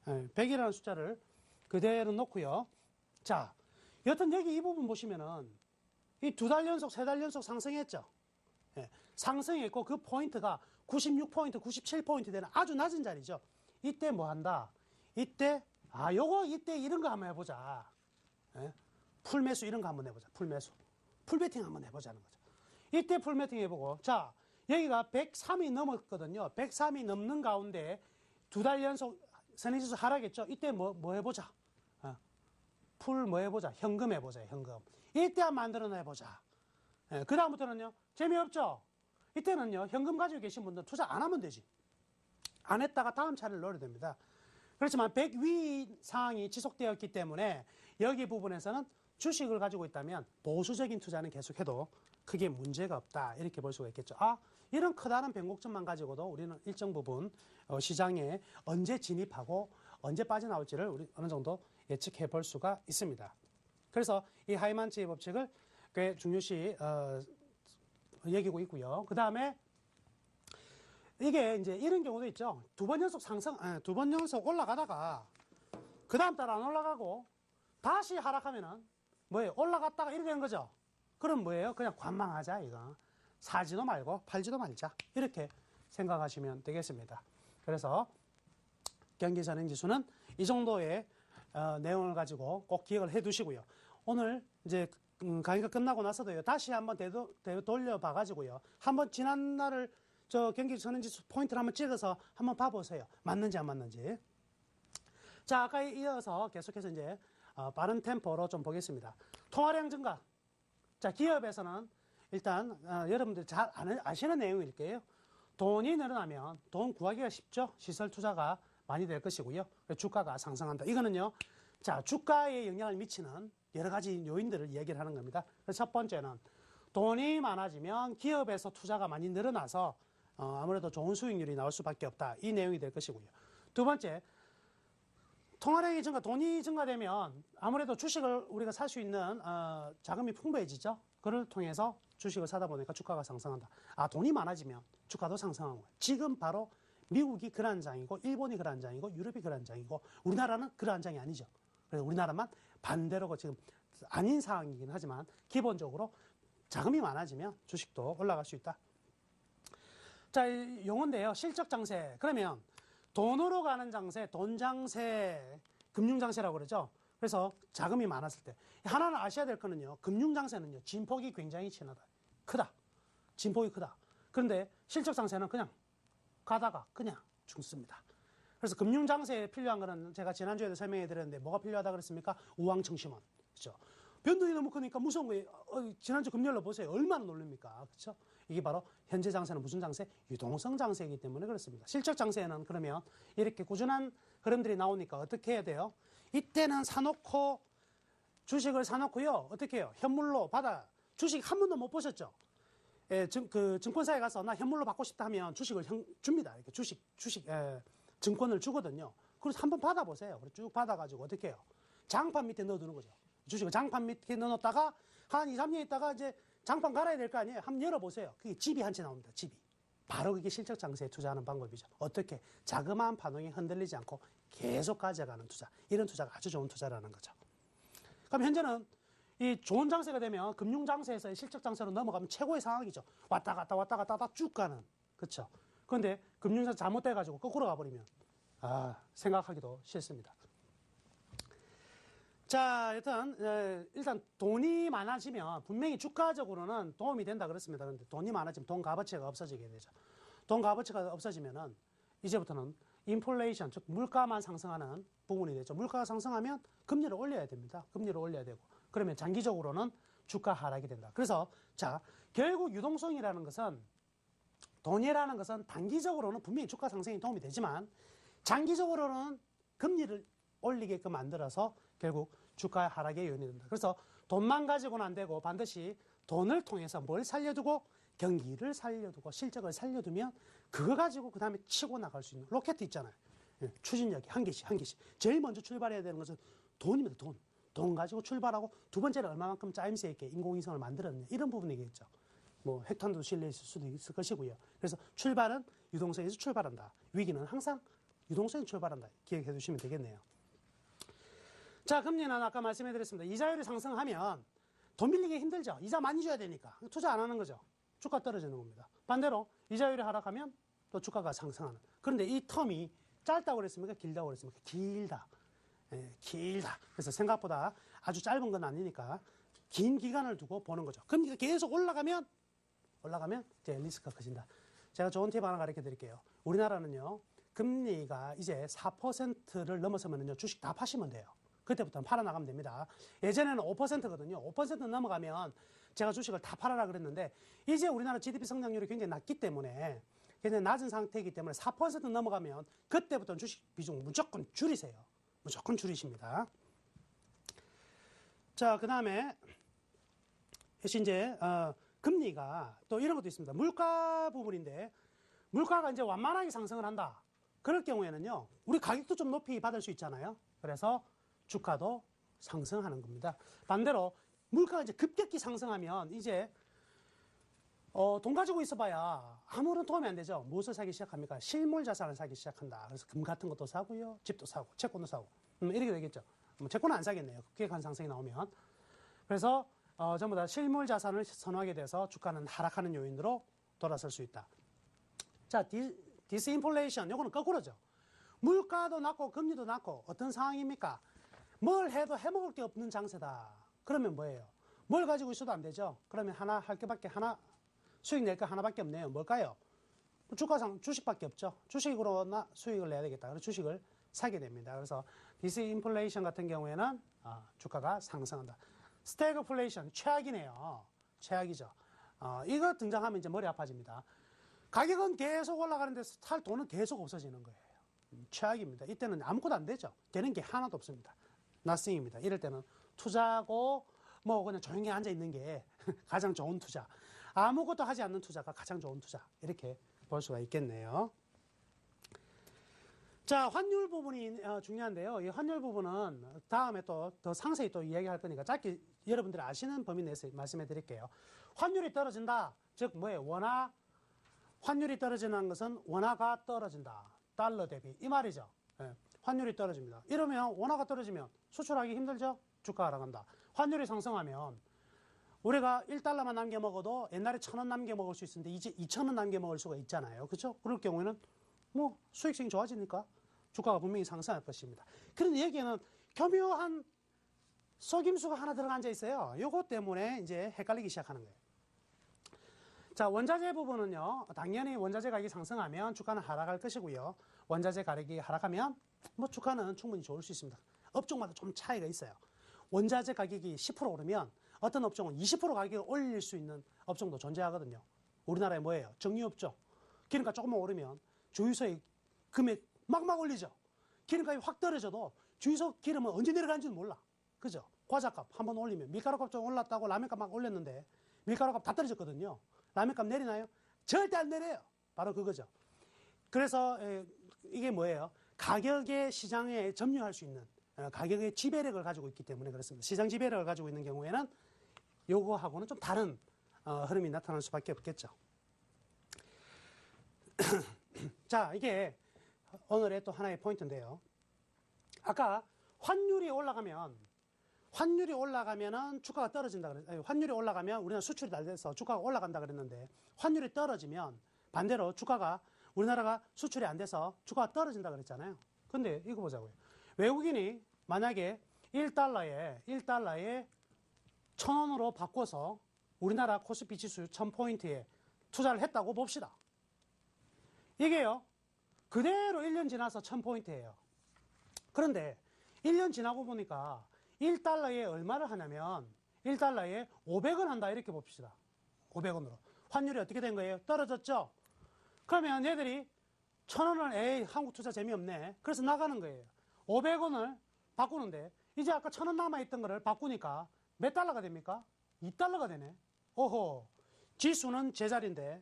100이라는 숫자를 그대로 놓고요. 자, 여튼 여기 이 부분 보시면은 이 2달 연속, 3달 연속 상승했죠. 상승했고 그 포인트가 96포인트, 97포인트 되는 아주 낮은 자리죠. 이때 뭐 한다? 이때 이런 거 한번 해보자. 풀매수 이런 거 한번 해보자. 풀베팅 한번 해보자는 거죠. 이때 풀베팅 해보고, 자, 여기가 103이 넘었거든요. 103이 넘는 가운데 2달 연속 선행지수 하락했죠. 이때 뭐 해보자. 풀 뭐 해보자. 현금 해보자. 현금. 이때 한번 만들어내보자. 그 다음부터는요. 재미없죠? 이때는요. 현금 가지고 계신 분들은 투자 안 하면 되지. 안 했다가 다음 차를 노려야 됩니다. 그렇지만 100 위 상황이 지속되었기 때문에 여기 부분에서는 주식을 가지고 있다면 보수적인 투자는 계속해도 크게 문제가 없다. 이렇게 볼 수가 있겠죠. 이런 커다란 변곡점만 가지고도 우리는 일정 부분 시장에 언제 진입하고 언제 빠져나올지를 우리 어느 정도 예측해 볼 수가 있습니다. 그래서 이 하이만츠의 법칙을 꽤 중요시 여기고 있고요. 그 다음에 이게 이제 이런 경우도 있죠. 2번 연속 2번 연속 올라가다가 그 다음 달 안 올라가고 다시 하락하면은 뭐예요? 올라갔다가 이렇게 되는 거죠. 그럼 뭐예요? 그냥 관망하자 이거. 사지도 말고 팔지도 말자. 이렇게 생각하시면 되겠습니다. 그래서 경기 선행지수는 이 정도의 내용을 가지고 꼭 기억을 해 두시고요. 오늘 이제 강의가 끝나고 나서도요. 다시 한번 돌려봐 가지고요. 한번 지난 날을 경기 선행지수 포인트를 한번 찍어서 한번 봐보세요. 맞는지 안 맞는지. 자, 아까 이어서 계속해서 이제 빠른 템포로 좀 보겠습니다. 통화량 증가. 자, 기업에서는 일단 여러분들 잘 아시는 내용일게요. 돈이 늘어나면 돈 구하기가 쉽죠. 시설 투자가 많이 될 것이고요. 주가가 상승한다. 이거는요. 자, 주가에 영향을 미치는 여러 가지 요인들을 얘기를 하는 겁니다. 그래서 첫 번째는 돈이 많아지면 기업에서 투자가 많이 늘어나서 아무래도 좋은 수익률이 나올 수밖에 없다. 이 내용이 될 것이고요. 두 번째, 통화량이 돈이 증가되면 아무래도 주식을 우리가 살 수 있는 자금이 풍부해지죠. 그를 통해서 주식을 사다 보니까 주가가 상승한다. 돈이 많아지면 주가도 상승하는 거예요. 지금 바로 미국이 그러한 장이고 일본이 그러한 장이고 유럽이 그러한 장이고 우리나라는 그러한 장이 아니죠. 그래서 우리나라만 반대로 지금 아닌 상황이긴 하지만 기본적으로 자금이 많아지면 주식도 올라갈 수 있다. 자, 용어인데요. 실적 장세. 그러면 돈으로 가는 장세, 돈 장세, 금융 장세라고 그러죠. 그래서 자금이 많았을 때 하나는 아셔야 될 거는요. 금융 장세는요. 진폭이 굉장히 크다. 진폭이 크다. 그런데 실적 장세는 그냥 가다가 그냥 죽습니다. 그래서 금융 장세에 필요한 거는 제가 지난주에도 설명해 드렸는데 뭐가 필요하다 그랬습니까? 우황청심원. 그렇죠. 변동이 너무 크니까 무서운 거예요. 지난주 금요일로 보세요. 얼마나 놀랍니까? 그렇죠? 이게 바로 현재 장세는 무슨 장세? 유동성 장세이기 때문에 그렇습니다. 실적 장세는 그러면 이렇게 꾸준한 흐름들이 나오니까 어떻게 해야 돼요? 이때는 사놓고 주식을 사놓고요. 어떻게 해요? 현물로 받아. 주식 한 번도 못 보셨죠? 예, 증권사에 가서 나 현물로 받고 싶다 하면 주식을 줍니다. 이렇게 증권을 주거든요. 그래서 한번 받아보세요. 그래서 쭉 받아가지고 어떻게 해요? 장판 밑에 넣어두는 거죠. 주식을 장판 밑에 넣어놓다가 한 2, 3년 있다가 이제 장판 갈아야 될 거 아니에요? 한번 열어보세요. 그게 집이 한 채 나옵니다. 집이. 바로 그게 실적 장세에 투자하는 방법이죠. 어떻게? 자그마한 반응이 흔들리지 않고 계속 가져가는 투자. 이런 투자가 아주 좋은 투자라는 거죠. 그럼 현재는 이 좋은 장세가 되면 금융 장세에서 실적 장세로 넘어가면 최고의 상황이죠. 왔다 갔다 쭉 가는. 그렇죠? 그런데 금융 장세 잘못돼가지고 거꾸로 가버리면 생각하기도 싫습니다. 자, 일단 돈이 많아지면 분명히 주가적으로는 도움이 된다 그렇습니다. 그런데 돈이 많아지면 돈 값어치가 없어지게 되죠. 돈 값어치가 없어지면은 이제부터는 인플레이션, 즉 물가만 상승하는 부분이 되죠. 물가가 상승하면 금리를 올려야 됩니다. 금리를 올려야 되고 그러면 장기적으로는 주가 하락이 된다. 그래서 자, 결국 유동성이라는 것은 돈이라는 것은 단기적으로는 분명히 주가 상승에 도움이 되지만 장기적으로는 금리를 올리게끔 만들어서 결국 주가 하락의 요인이 된다. 그래서 돈만 가지고는 안 되고 반드시 돈을 통해서 뭘 살려두고 경기를 살려두고 실적을 살려두면 그거 가지고 그 다음에 치고 나갈 수 있는 로켓 있잖아요. 추진력이 한 개씩. 제일 먼저 출발해야 되는 것은 돈입니다. 돈 가지고 출발하고 두 번째는 얼마만큼 짜임새 있게 인공위성을 만들었느냐 이런 부분이겠죠. 뭐 핵탄도 실려 있을 수도 있을 것이고요. 그래서 출발은 유동성에서 출발한다. 위기는 항상 유동성이 출발한다. 기억해 두시면 되겠네요. 자, 금리는 아까 말씀해드렸습니다. 이자율이 상승하면 돈 빌리기 힘들죠. 이자 많이 줘야 되니까 투자 안 하는 거죠. 주가 떨어지는 겁니다. 반대로 이자율이 하락하면 또 주가가 상승하는. 그런데 이 텀이 짧다고 그랬습니까? 길다고 그랬습니까? 길다. 길다. 그래서 생각보다 아주 짧은 건 아니니까 긴 기간을 두고 보는 거죠. 금리가 계속 올라가면 이제 리스크가 커진다. 제가 좋은 팁 하나 가르쳐 드릴게요. 우리나라는요, 금리가 이제 4%를 넘어서면요, 주식 다 파시면 돼요. 그때부터는 팔아나가면 됩니다. 예전에는 5%거든요. 5% 넘어가면 제가 주식을 다 팔아라 그랬는데 이제 우리나라 GDP 성장률이 굉장히 낮기 때문에 굉장히 낮은 상태이기 때문에 4% 넘어가면 그때부터는 주식 비중 무조건 줄이세요. 무조건 줄이십니다. 자, 그 다음에 이제 금리가 또 이런 것도 있습니다. 물가 부분인데 물가가 이제 완만하게 상승을 한다. 그럴 경우에는요, 우리 가격도 좀 높이 받을 수 있잖아요. 그래서 주가도 상승하는 겁니다. 반대로 물가가 이제 급격히 상승하면 이제 돈 가지고 있어봐야 아무런 도움이 안 되죠. 무엇을 사기 시작합니까? 실물 자산을 사기 시작한다. 그래서 금 같은 것도 사고요, 집도 사고, 채권도 사고 이렇게 되겠죠. 채권은 안 사겠네요. 급격한 상승이 나오면. 그래서 전부 다 실물 자산을 선호하게 돼서 주가는 하락하는 요인으로 돌아설 수 있다. 자, 디스인플레이션, 요거는 거꾸로죠. 물가도 낮고 금리도 낮고 어떤 상황입니까? 뭘 해도 해먹을 게 없는 장세다. 그러면 뭐예요? 뭘 가지고 있어도 안 되죠. 그러면 수익 낼 거 하나밖에 없네요. 뭘까요? 주식밖에 없죠. 주식으로 수익을 내야 되겠다. 그래서 주식을 사게 됩니다. 그래서 디스인플레이션 같은 경우에는 주가가 상승한다. 스태그플레이션, 최악이네요. 최악이죠. 이거 등장하면 이제 머리 아파집니다. 가격은 계속 올라가는데 살 돈은 계속 없어지는 거예요. 최악입니다. 이때는 아무것도 안 되죠. 되는 게 하나도 없습니다. nothing입니다. 이럴 때는 투자고 뭐 그냥 조용히 앉아 있는 게 가장 좋은 투자. 아무것도 하지 않는 투자가 가장 좋은 투자. 이렇게 볼 수가 있겠네요. 자, 환율 부분이 중요한데요. 이 환율 부분은 다음에 또 더 상세히 또 이야기할 거니까 짧게 여러분들이 아시는 범위 내에서 말씀해 드릴게요. 환율이 떨어진다. 즉 뭐예요? 환율이 떨어지는 것은 원화가 떨어진다. 달러 대비. 이 말이죠. 환율이 떨어집니다. 이러면 원화가 떨어지면 수출하기 힘들죠? 주가가 하락한다. 환율이 상승하면 우리가 1달러만 남겨 먹어도 옛날에 1,000원 남겨 먹을 수 있었는데 이제 2,000원 남겨 먹을 수가 있잖아요. 그렇죠? 그럴 경우에는 뭐 수익성이 좋아지니까 주가가 분명히 상승할 것입니다. 그런데 여기에는 교묘한 속임수가 하나 들어가 앉아 있어요. 요것 때문에 이제 헷갈리기 시작하는 거예요. 자, 원자재 부분은요, 당연히 원자재 가격이 상승하면 주가는 하락할 것이고요. 원자재 가격이 하락하면 뭐 주가는 충분히 좋을 수 있습니다. 업종마다 좀 차이가 있어요. 원자재 가격이 10% 오르면 어떤 업종은 20% 가격을 올릴 수 있는 업종도 존재하거든요. 우리나라에 뭐예요? 정유업종. 기름값 조금만 오르면 주유소의 금액 막 올리죠. 기름값이 확 떨어져도 주유소 기름은 언제 내려가는지는 몰라. 그죠? 과자값 한번 올리면 밀가루값 좀 올랐다고 라면값 막 올렸는데 밀가루값 다 떨어졌거든요. 라면값 내리나요? 절대 안 내려요. 바로 그거죠. 그래서 이게 뭐예요? 가격의 시장에 점유할 수 있는 가격의 지배력을 가지고 있기 때문에 그렇습니다. 시장 지배력을 가지고 있는 경우에는 요거하고는 좀 다른 흐름이 나타날 수밖에 없겠죠. 자, 이게 오늘의 또 하나의 포인트인데요. 아까 환율이 올라가면은 주가가 떨어진다 그랬어요. 환율이 올라가면 우리나라 수출이 잘 돼서 주가가 올라간다 그랬는데 환율이 떨어지면 반대로 주가가 우리나라가 수출이 안 돼서 주가가 떨어진다 그랬잖아요. 근데 이거 보자고요. 외국인이 만약에 1달러에 1,000원으로 바꿔서 우리나라 코스피 지수 1000포인트에 투자를 했다고 봅시다. 이게요. 그대로 1년 지나서 1000포인트예요. 그런데 1년 지나고 보니까 1달러에 얼마를 하냐면 1달러에 500원 한다 이렇게 봅시다. 500원으로. 환율이 어떻게 된 거예요? 떨어졌죠? 그러면 얘들이 1,000원을 에이 한국 투자 재미없네. 그래서 나가는 거예요. 500원을 바꾸는데 이제 아까 1,000원 남아있던 거를 바꾸니까 몇 달러가 됩니까? 2달러가 되네. 오호. 지수는 제자리인데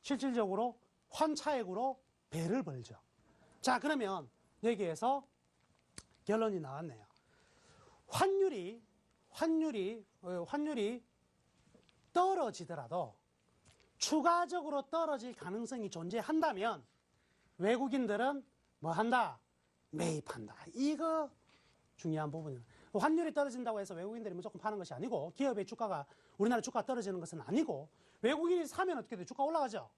실질적으로 환차액으로 배를 벌죠. 자, 그러면 여기에서 결론이 나왔네요. 환율이 떨어지더라도 추가적으로 떨어질 가능성이 존재한다면 외국인들은 뭐 한다? 매입한다. 이거 중요한 부분입니다. 환율이 떨어진다고 해서 외국인들이 무조건 파는 것이 아니고 기업의 주가가 우리나라 주가가 떨어지는 것은 아니고 외국인이 사면 어떻게 돼요? 주가 올라가죠.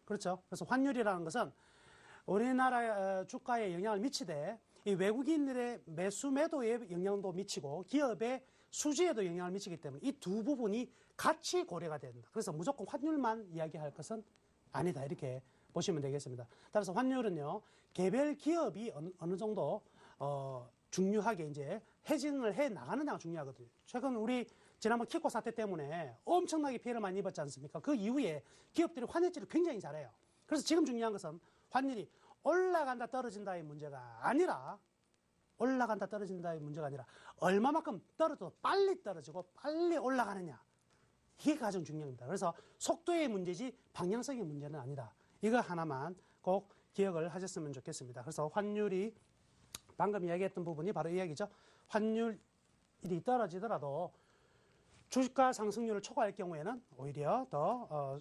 그렇죠. 그래서 환율이라는 것은 우리나라 주가에 영향을 미치되 이 외국인들의 매수 매도에 영향도 미치고 기업의 수지에도 영향을 미치기 때문에 이 두 부분이 같이 고려가 된다. 그래서 무조건 환율만 이야기할 것은 아니다. 이렇게 보시면 되겠습니다. 따라서 환율은요, 개별 기업이 어느 정도 중요하게 이제 해징을 해 나가느냐가 중요하거든요. 최근 우리 지난번 키코 사태 때문에 엄청나게 피해를 많이 입었지 않습니까? 그 이후에 기업들이 환율질을 굉장히 잘해요. 그래서 지금 중요한 것은 환율이 올라간다 떨어진다의 문제가 아니라 얼마만큼 떨어져도 빨리 떨어지고 빨리 올라가느냐. 이게 가장 중요합니다. 그래서 속도의 문제지 방향성의 문제는 아니다. 이거 하나만 꼭 기억을 하셨으면 좋겠습니다. 그래서 환율이 방금 이야기했던 부분이 바로 이 이야기죠. 환율이 떨어지더라도 주가 상승률을 초과할 경우에는 오히려 더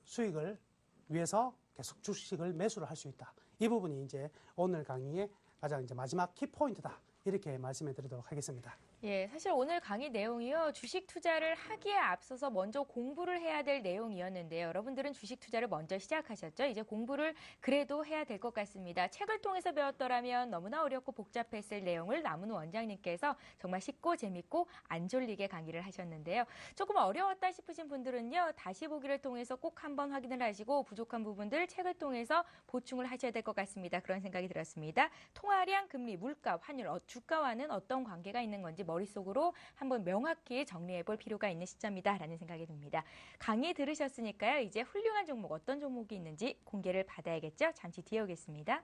수익을 위해서 계속 주식을 매수를 할 수 있다. 이 부분이 이제 오늘 강의의 가장 이제 마지막 키포인트다. 이렇게 말씀해 드리도록 하겠습니다. 예, 사실 오늘 강의 내용이요. 주식 투자를 하기에 앞서서 먼저 공부를 해야 될 내용이었는데요. 여러분들은 주식 투자를 먼저 시작하셨죠? 이제 공부를 그래도 해야 될 것 같습니다. 책을 통해서 배웠더라면 너무나 어렵고 복잡했을 내용을 남은우 원장님께서 정말 쉽고 재밌고 안 졸리게 강의를 하셨는데요. 조금 어려웠다 싶으신 분들은요. 다시 보기를 통해서 꼭 한번 확인을 하시고 부족한 부분들 책을 통해서 보충을 하셔야 될 것 같습니다. 그런 생각이 들었습니다. 통화량, 금리, 물가, 환율, 주가와는 어떤 관계가 있는 건지 머릿속으로 한번 명확히 정리해 볼 필요가 있는 시점이다라는 생각이 듭니다. 강의 들으셨으니까요. 이제 훌륭한 종목 어떤 종목이 있는지 공개를 받아야겠죠? 잠시 뒤에 오겠습니다.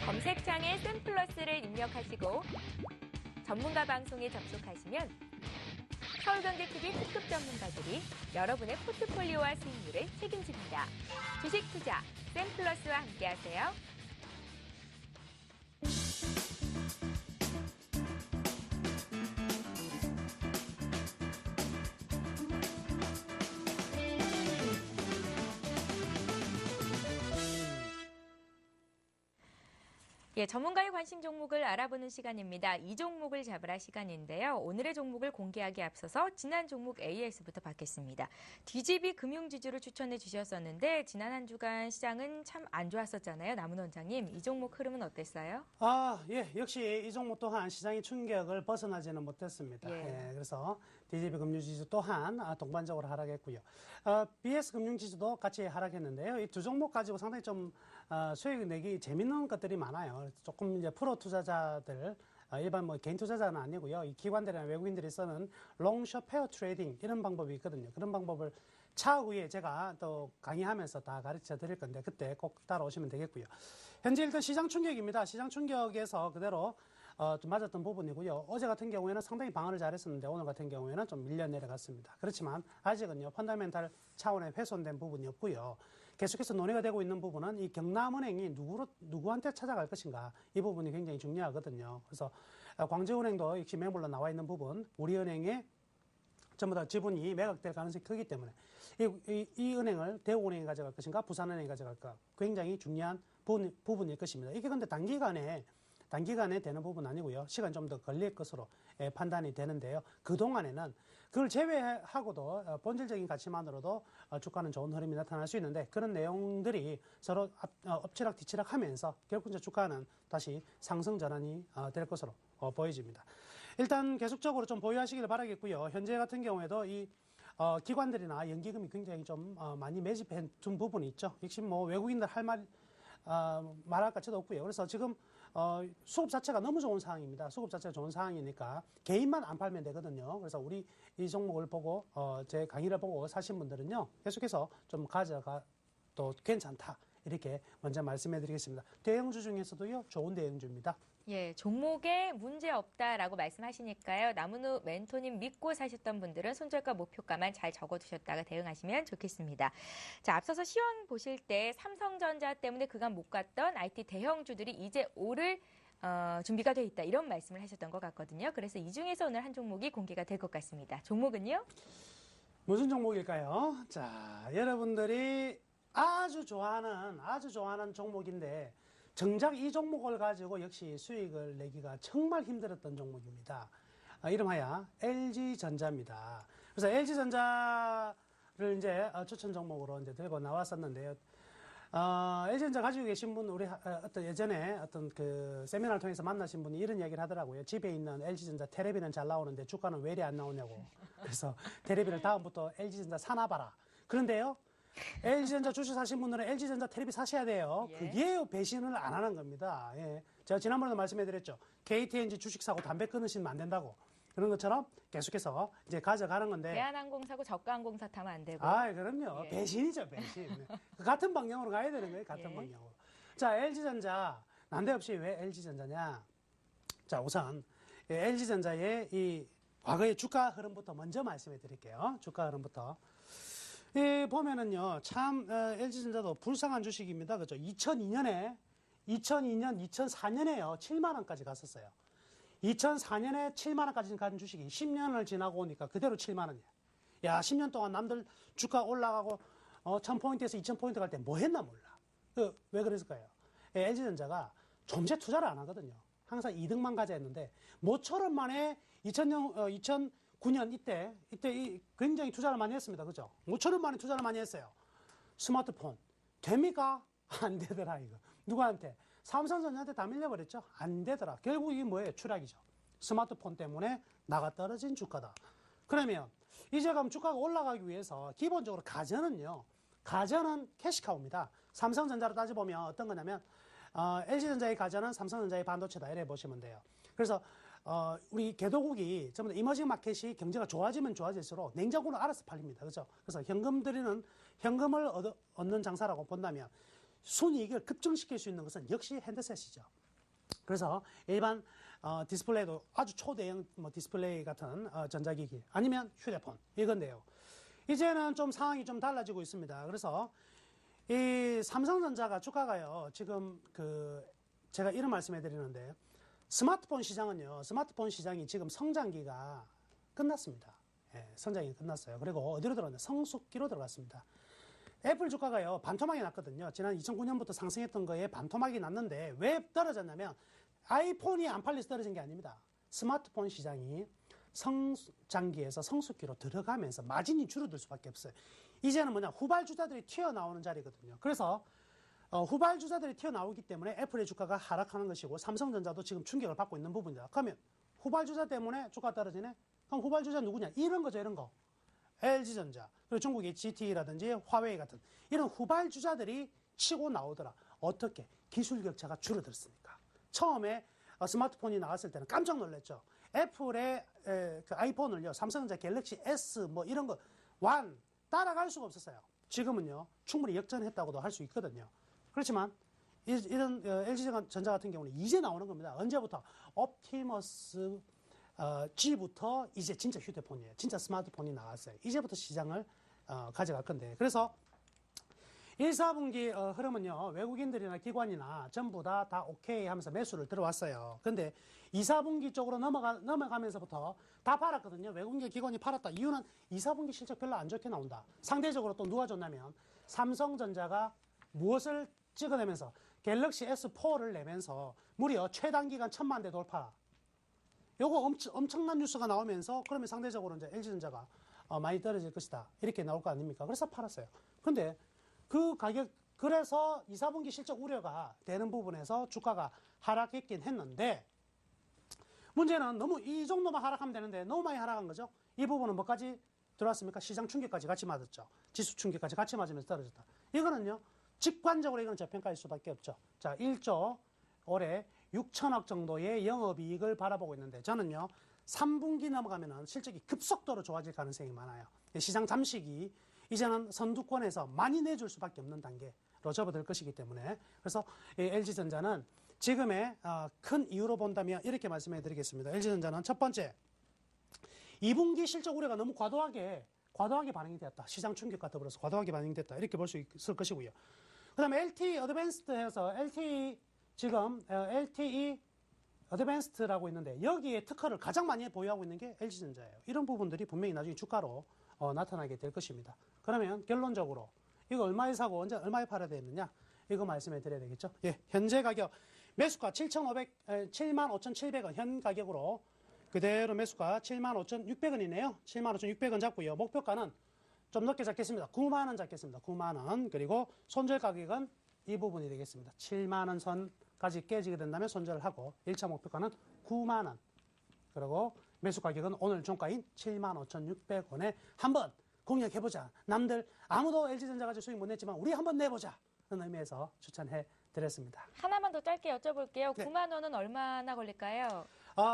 검색창에 샘플러스를 입력하시고 전문가 방송에 접속하시면 서울경제TV 특급 전문가들이 여러분의 포트폴리오와 수익률을 책임집니다. 주식 투자 샘플러스와 함께하세요. 예, 전문가의 관심 종목을 알아보는 시간입니다. 이 종목을 잡으라 시간인데요. 오늘의 종목을 공개하기에 앞서서 지난 종목 AS부터 받겠습니다. DGB 금융지주를 추천해 주셨었는데 지난 한 주간 시장은 참 안 좋았었잖아요. 남은 원장님, 이 종목 흐름은 어땠어요? 예, 역시 이 종목 또한 시장의 충격을 벗어나지는 못했습니다. 예. 그래서 DGB 금융지주 또한 동반적으로 하락했고요. BS 금융지주도 같이 하락했는데요. 이 두 종목 가지고 상당히 좀 수익 내기 재밌는 것들이 많아요. 조금 이제 프로 투자자들 일반 뭐 개인 투자자는 아니고요. 이 기관들이나 외국인들이 쓰는 롱숏 페어 트레이딩 이런 방법이 있거든요. 그런 방법을 차후에 제가 또 강의하면서 다 가르쳐 드릴 건데 그때 꼭 따라오시면 되겠고요. 현재 일단 시장 충격입니다. 시장 충격에서 그대로 좀 맞았던 부분이고요. 어제 같은 경우에는 상당히 방어를 잘했었는데 오늘 같은 경우에는 좀 밀려 내려갔습니다. 그렇지만 아직은요 펀더멘탈 차원의 훼손된 부분이 없고요. 계속해서 논의가 되고 있는 부분은 이 경남은행이 누구한테 찾아갈 것인가 이 부분이 굉장히 중요하거든요. 그래서 광주은행도 역시 매물로 나와 있는 부분, 우리은행의 전부 다 지분이 매각될 가능성이 크기 때문에 이 은행을 대우은행이 가져갈 것인가 부산은행이 가져갈까 굉장히 중요한 부분일 것입니다. 이게 근데 단기간에 되는 부분 아니고요. 시간 좀 더 걸릴 것으로 판단이 되는데요. 그동안에는 그걸 제외하고도 본질적인 가치만으로도 주가는 좋은 흐름이 나타날 수 있는데 그런 내용들이 서로 엎치락 뒤치락 하면서 결국 이제 주가는 다시 상승 전환이 될 것으로 보여집니다. 일단 계속적으로 좀 보유하시길 바라겠고요. 현재 같은 경우에도 이 기관들이나 연기금이 굉장히 좀 많이 매집해 둔 부분이 있죠. 역시 뭐 외국인들 말할 가치도 없고요. 그래서 지금 수급 자체가 너무 좋은 상황입니다. 수급 자체가 좋은 상황이니까 개인만 안 팔면 되거든요. 그래서 우리 이 종목을 보고 제 강의를 보고 사신 분들은요. 계속해서 좀 가져가 또 괜찮다. 이렇게 먼저 말씀해 드리겠습니다. 대형주 중에서도요. 좋은 대형주입니다. 예, 종목에 문제 없다라고 말씀하시니까요. 나무누 멘토님 믿고 사셨던 분들은 손절가 목표가만 잘 적어두셨다가 대응하시면 좋겠습니다. 자, 앞서서 시황 보실 때 삼성전자 때문에 그간 못 갔던 IT 대형주들이 이제 오를 준비가 돼 있다 이런 말씀을 하셨던 것 같거든요. 그래서 이 중에서 오늘 한 종목이 공개가 될 것 같습니다. 종목은요? 무슨 종목일까요? 자, 여러분들이 아주 좋아하는 종목인데 정작 이 종목을 가지고 역시 수익을 내기가 정말 힘들었던 종목입니다. 이름하여 LG전자입니다. 그래서 LG전자를 이제 추천 종목으로 이제 들고 나왔었는데요. LG전자 가지고 계신 분, 우리 예전에 어떤 그 세미나를 통해서 만나신 분이 이런 이야기를 하더라고요. 집에 있는 LG전자 테레비는 잘 나오는데 주가는 왜 이리 안 나오냐고. 그래서 테레비를 다음부터 LG전자 사나 봐라. 그런데요. LG전자 주식 사신 분들은 LG전자 테레비 사셔야 돼요. 예. 그게 배신을 안 하는 겁니다. 예. 제가 지난번에도 말씀해드렸죠. KTNG 주식 사고 담배 끊으시면 안 된다고. 그런 것처럼 계속해서 이제 가져가는 건데. 대한항공 사고 저가항공사 타면 안 되고. 그럼요. 예. 배신이죠, 배신. 같은 방향으로 가야 되는 거예요, 같은 예. 방향으로. 자, LG전자. 난데없이 왜 LG전자냐. 자, 우선 LG전자의 이 과거의 주가 흐름부터 먼저 말씀해 드릴게요. 주가 흐름부터. 보면은요, 참, LG전자도 불쌍한 주식입니다. 그죠? 2002년, 2004년에요. 7만원까지 갔었어요. 2004년에 7만원까지 간 주식이 10년을 지나고 오니까 그대로 7만원이에요. 야, 10년 동안 남들 주가 올라가고, 1000포인트에서 2000포인트 갈 때 뭐 했나 몰라. 왜 그랬을까요? LG전자가 좀새 투자를 안 하거든요. 항상 2등만 가자 했는데, 모처럼 만에 2009년 이때 굉장히 투자를 많이 했습니다. 그죠? 5천원 만에 투자를 많이 했어요. 스마트폰. 됩니까? 안 되더라, 이거. 누구한테? 삼성전자한테 다 밀려버렸죠? 안 되더라. 결국 이게 뭐예요? 추락이죠. 스마트폰 때문에 나가 떨어진 주가다. 그러면 이제 그럼 주가가 올라가기 위해서 기본적으로 가전은 캐시카우입니다. 삼성전자로 따져보면 어떤 거냐면, LG전자의 가전은 삼성전자의 반도체다. 이래 보시면 돼요. 그래서 우리 개도국이 전부 다 이머징 마켓이 경제가 좋아지면 좋아질수록 냉장고는 알아서 팔립니다. 그죠? 그래서 현금을 얻는 장사라고 본다면 순이익을 급증시킬 수 있는 것은 역시 핸드셋이죠. 그래서 일반 디스플레이도 아주 초대형 디스플레이 같은 전자기기 아니면 휴대폰 이건데요. 이제는 좀 상황이 좀 달라지고 있습니다. 그래서 이 삼성전자가 주가가요. 지금 제가 이런 말씀해 드리는데 스마트폰 시장이 지금 성장기가 끝났습니다. 예, 성장이 끝났어요. 그리고 어디로 들어갔냐? 성숙기로 들어갔습니다. 애플 주가가요, 반토막이 났거든요. 지난 2009년부터 상승했던 거에 반토막이 났는데 왜 떨어졌냐면 아이폰이 안 팔려서 떨어진 게 아닙니다. 스마트폰 시장이 성장기에서 성숙기로 들어가면서 마진이 줄어들 수밖에 없어요. 이제는 뭐냐, 후발주자들이 튀어나오는 자리거든요. 그래서 후발주자들이 튀어나오기 때문에 애플의 주가가 하락하는 것이고 삼성전자도 지금 충격을 받고 있는 부분이다. 그러면 후발주자 때문에 주가가 떨어지네? 그럼 후발주자 누구냐? 이런 거죠, 이런 거. LG전자, 그리고 중국의 GT라든지 화웨이 같은 이런 후발주자들이 치고 나오더라. 어떻게? 기술 격차가 줄어들었으니까. 처음에 스마트폰이 나왔을 때는 깜짝 놀랐죠. 애플의 그 아이폰을요, 삼성전자 갤럭시 S 뭐 이런 거 완 따라갈 수가 없었어요. 지금은요, 충분히 역전했다고도 할 수 있거든요. 그렇지만 이런 LG전자 같은 경우는 이제 나오는 겁니다. 언제부터? 옵티머스 G부터 이제 진짜 휴대폰이에요. 진짜 스마트폰이 나왔어요. 이제부터 시장을 가져갈 건데. 그래서 1, 4분기 흐름은요, 외국인들이나 기관이나 전부 다 오케이 하면서 매수를 들어왔어요. 근데 2, 4분기 쪽으로 넘어가면서부터 다 팔았거든요. 외국인 기관이 팔았다. 이유는 2, 4분기 실적 별로 안 좋게 나온다. 상대적으로 또 누가 좋냐면 삼성전자가 무엇을 찍어내면서 갤럭시 S4를 내면서 무려 최단기간 1000만 대 돌파. 요거 엄청난 뉴스가 나오면서 그러면 상대적으로 이제 LG전자가 많이 떨어질 것이다. 이렇게 나올 거 아닙니까? 그래서 팔았어요. 근데 그 가격, 그래서 2, 4분기 실적 우려가 되는 부분에서 주가가 하락했긴 했는데 문제는 너무 이 정도만 하락하면 되는데 너무 많이 하락한 거죠. 이 부분은 뭐까지 들어왔습니까? 시장 충격까지 같이 맞았죠. 지수 충격까지 같이 맞으면서 떨어졌다. 이거는요, 직관적으로 이건 저평가일 수밖에 없죠. 자, 1조 올해 6천억 정도의 영업이익을 바라보고 있는데 저는요, 3분기 넘어가면은 실적이 급속도로 좋아질 가능성이 많아요. 시장 잠식이 이제는 선두권에서 많이 내줄 수밖에 없는 단계로 접어들 것이기 때문에 그래서 LG전자는 지금의 큰 이유로 본다면 이렇게 말씀해 드리겠습니다. LG전자는 첫 번째, 2분기 실적 우려가 너무 과도하게 반영이 되었다. 시장 충격과 더불어서 과도하게 반영됐다. 이렇게 볼 수 있을 것이고요. 그 다음에 LTE 어드밴스드 해서 LTE 어드밴스드라고 있는데 여기에 특허를 가장 많이 보유하고 있는 게 LG전자예요. 이런 부분들이 분명히 나중에 주가로 나타나게 될 것입니다. 그러면 결론적으로 이거 얼마에 사고 언제 얼마에 팔아야 되느냐? 이거 말씀해 드려야 되겠죠? 예, 현재 가격 매수가 75,700원 현 가격으로 그대로 매수가 75,600원이네요. 75,600원 잡고요. 목표가는 좀 높게 잡겠습니다. 9만 원 잡겠습니다. 9만 원. 그리고 손절 가격은 이 부분이 되겠습니다. 7만 원 선까지 깨지게 된다면 손절을 하고 1차 목표가는 9만 원. 그리고 매수 가격은 오늘 종가인 75,600원에 한번 공략해보자. 남들 아무도 LG전자 가지고 수익 못 냈지만 우리 한번 내보자. 그런 의미에서 추천해 드렸습니다. 하나만 더 짧게 여쭤볼게요. 네. 9만 원은 얼마나 걸릴까요?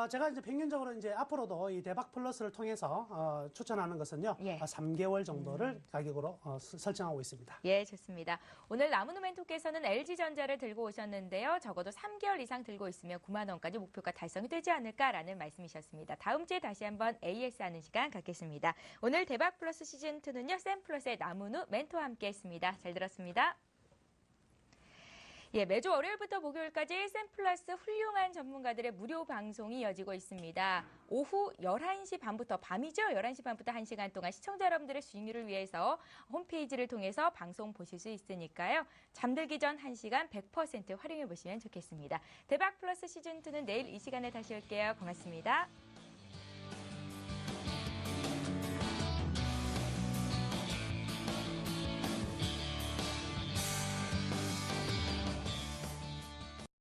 제가 이제 평균적으로 이제 앞으로도 이 대박 플러스를 통해서 추천하는 것은요, 예. 3개월 정도를 가격으로 설정하고 있습니다. 예, 좋습니다. 오늘 나무누멘토께서는 LG전자를 들고 오셨는데요. 적어도 3개월 이상 들고 있으면 9만 원까지 목표가 달성이 되지 않을까라는 말씀이셨습니다. 다음 주에 다시 한번 AS 하는 시간 갖겠습니다. 오늘 대박 플러스 시즌2는요, 샘플러스의 나무누 멘토와 함께했습니다. 잘 들었습니다. 예, 매주 월요일부터 목요일까지 샘플러스 훌륭한 전문가들의 무료 방송이 이어지고 있습니다. 오후 11시 반부터 밤이죠. 11시 반부터 1시간 동안 시청자 여러분들의 수익률을 위해서 홈페이지를 통해서 방송 보실 수 있으니까요. 잠들기 전 1시간 100% 활용해 보시면 좋겠습니다. 대박 플러스 시즌2는 내일 이 시간에 다시 올게요. 고맙습니다.